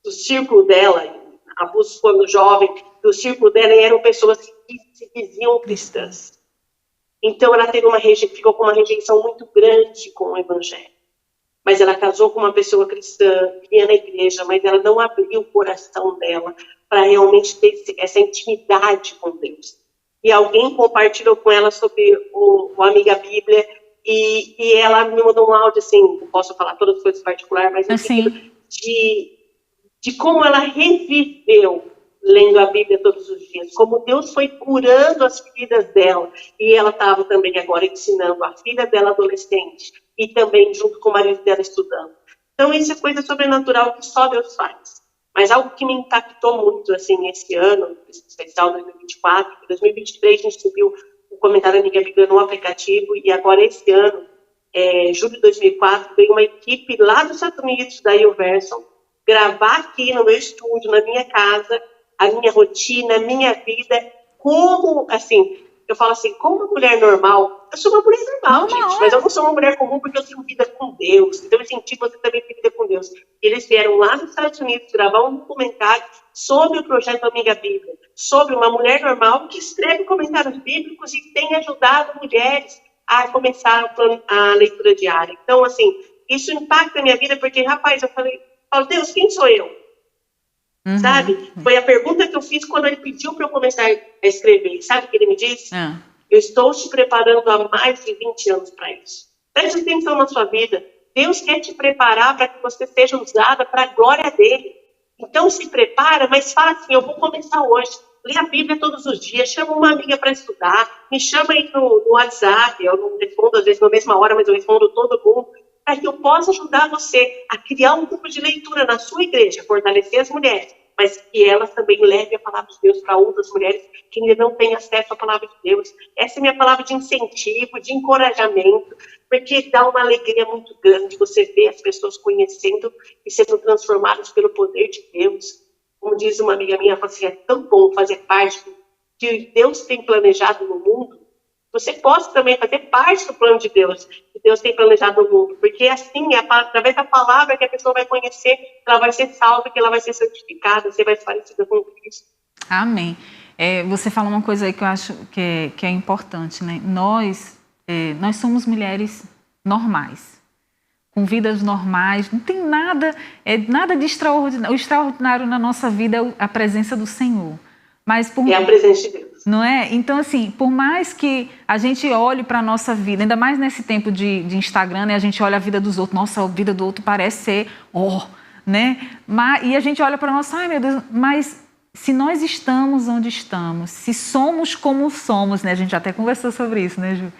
do círculo dela, abuso quando jovem, do círculo dela, e eram pessoas que se diziam cristãs. Então, ela ficou com uma rejeição muito grande com o evangelho. Mas ela casou com uma pessoa cristã, ia na igreja, mas ela não abriu o coração dela para realmente ter essa intimidade com Deus. E alguém compartilhou com ela sobre o Amiga Bíblia, e ela me mandou um áudio, assim, não posso falar todas as coisas particulares, mas assim, de como ela reviveu lendo a Bíblia todos os dias, como Deus foi curando as feridas dela, e ela estava também agora ensinando a filha dela adolescente, e também junto com o marido dela estudando. Então isso é coisa sobrenatural que só Deus faz. Mas algo que me impactou muito, assim, esse ano, esse especial 2024, em 2023 a gente subiu o comentário Amiga Bíblia no aplicativo, e agora esse ano, julho de 2004, veio uma equipe lá dos Estados Unidos, da YouVersion, gravar aqui no meu estúdio, na minha casa, a minha rotina, a minha vida, como, assim, eu falo assim, como uma mulher normal, eu sou uma mulher normal, gente, mas eu não sou uma mulher comum porque eu tenho vida com Deus, então eu senti você também tem vida com Deus. Eles vieram lá nos Estados Unidos gravar um documentário sobre o projeto Amiga Bíblia, sobre uma mulher normal que escreve comentários bíblicos e tem ajudado mulheres a começar a leitura diária. Então, assim, isso impacta a minha vida porque, rapaz, eu falo, Deus, quem sou eu? Sabe? Foi a pergunta que eu fiz quando ele pediu para eu começar a escrever. Sabe o que ele me disse? Eu estou te preparando há mais de 20 anos para isso. Preste atenção na sua vida. Deus quer te preparar para que você seja usada para a glória dele. Então se prepara, mas fala assim, eu vou começar hoje. Lê a Bíblia todos os dias, chama uma amiga para estudar, me chama aí no WhatsApp, eu não respondo às vezes na mesma hora, mas eu respondo todo mundo, para que eu possa ajudar você a criar um grupo de leitura na sua igreja, fortalecer as mulheres, mas que elas também levem a palavra de Deus para outras mulheres que ainda não têm acesso à palavra de Deus. Essa é a minha palavra de incentivo, de encorajamento, porque dá uma alegria muito grande você ver as pessoas conhecendo e sendo transformadas pelo poder de Deus. Como diz uma amiga minha, ela fala assim, é tão bom fazer parte do que Deus tem planejado no mundo. Você possa também fazer parte do plano de Deus, que Deus tem planejado no mundo. Porque assim, é através da palavra que a pessoa vai conhecer, ela vai ser salva, que ela vai ser santificada, você vai ser parecida com Cristo. Amém. Você falou uma coisa aí que eu acho que é importante, né? Nós somos mulheres normais, com vidas normais, não tem nada de extraordinário. O extraordinário na nossa vida é a presença do Senhor. Mas é a presença de Deus. Não é? Então, assim, por mais que a gente olhe para a nossa vida, ainda mais nesse tempo de Instagram, né? A gente olha a vida dos outros, nossa, a vida do outro parece ser, né? E a gente olha para nós, ai meu Deus, mas se nós estamos onde estamos, se somos como somos, né? A gente até conversou sobre isso, né, Ju?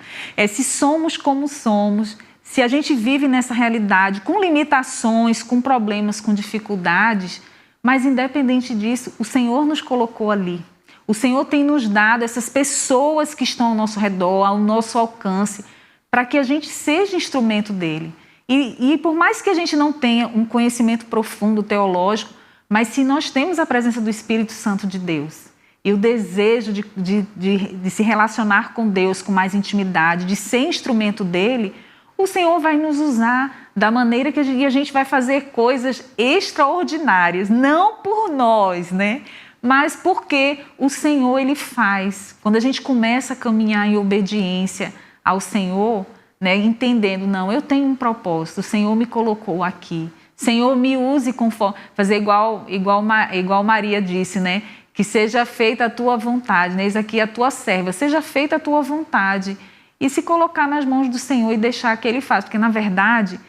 Se somos como somos, se a gente vive nessa realidade com limitações, com problemas, com dificuldades, mas independente disso, o Senhor nos colocou ali. O Senhor tem nos dado essas pessoas que estão ao nosso redor, ao nosso alcance, para que a gente seja instrumento dele. E por mais que a gente não tenha um conhecimento profundo teológico, mas se nós temos a presença do Espírito Santo de Deus e o desejo de se relacionar com Deus com mais intimidade, de ser instrumento dele, o Senhor vai nos usar da maneira que a gente vai fazer coisas extraordinárias, não por nós, né? Mas porque o Senhor, Ele faz. Quando a gente começa a caminhar em obediência ao Senhor, né, entendendo, não, eu tenho um propósito, o Senhor me colocou aqui. Senhor, me use conforme... Fazer igual Maria disse, né? Que seja feita a tua vontade, né? Eis aqui a tua serva, seja feita a tua vontade. E se colocar nas mãos do Senhor e deixar que Ele faça. Porque, na verdade,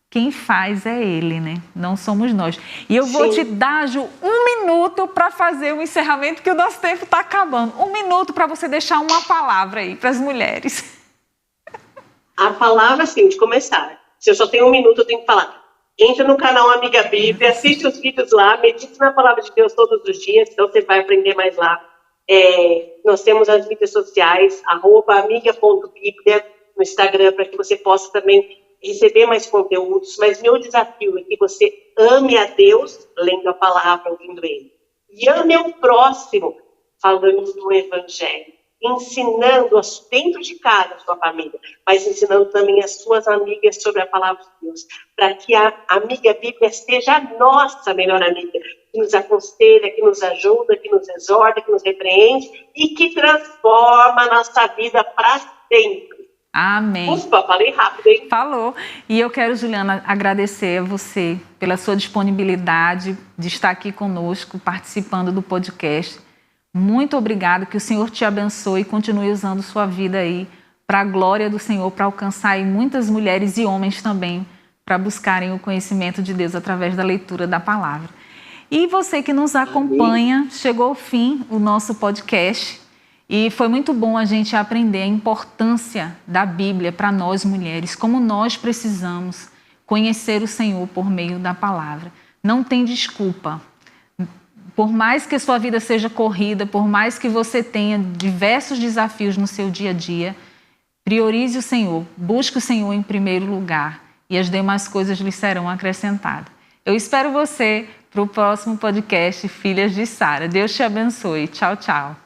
quem faz é Ele, né? Não somos nós. E eu vou te dar, Ju, 1 minuto para fazer o encerramento, que o nosso tempo está acabando. 1 minuto para você deixar uma palavra aí para as mulheres. A palavra, assim, de começar. Se eu só tenho 1 minuto, eu tenho que falar. Entra no canal Amiga Bíblia, assiste os vídeos lá, medite na palavra de Deus todos os dias, então você vai aprender mais lá. Nós temos as mídias sociais, @amiga.biblia no Instagram, para que você possa também receber mais conteúdos, mas meu desafio é que você ame a Deus lendo a palavra, ouvindo Ele. E ame o próximo falando do Evangelho, ensinando dentro de casa a sua família, mas ensinando também as suas amigas sobre a palavra de Deus, para que a Amiga Bíblia seja a nossa melhor amiga, que nos aconselha, que nos ajuda, que nos exorta, que nos repreende e que transforma a nossa vida para sempre. Amém. Ufa, falei rápido, hein? Falou. E eu quero, Juliana, agradecer a você pela sua disponibilidade de estar aqui conosco, participando do podcast. Muito obrigada, que o Senhor te abençoe e continue usando sua vida aí para a glória do Senhor, para alcançar aí muitas mulheres e homens também, para buscarem o conhecimento de Deus através da leitura da palavra. E você que nos acompanha, chegou ao fim o nosso podcast. E foi muito bom a gente aprender a importância da Bíblia para nós mulheres, como nós precisamos conhecer o Senhor por meio da palavra. Não tem desculpa, por mais que a sua vida seja corrida, por mais que você tenha diversos desafios no seu dia a dia, priorize o Senhor, busque o Senhor em primeiro lugar e as demais coisas lhe serão acrescentadas. Eu espero você para o próximo podcast Filhas de Sara. Deus te abençoe. Tchau, tchau.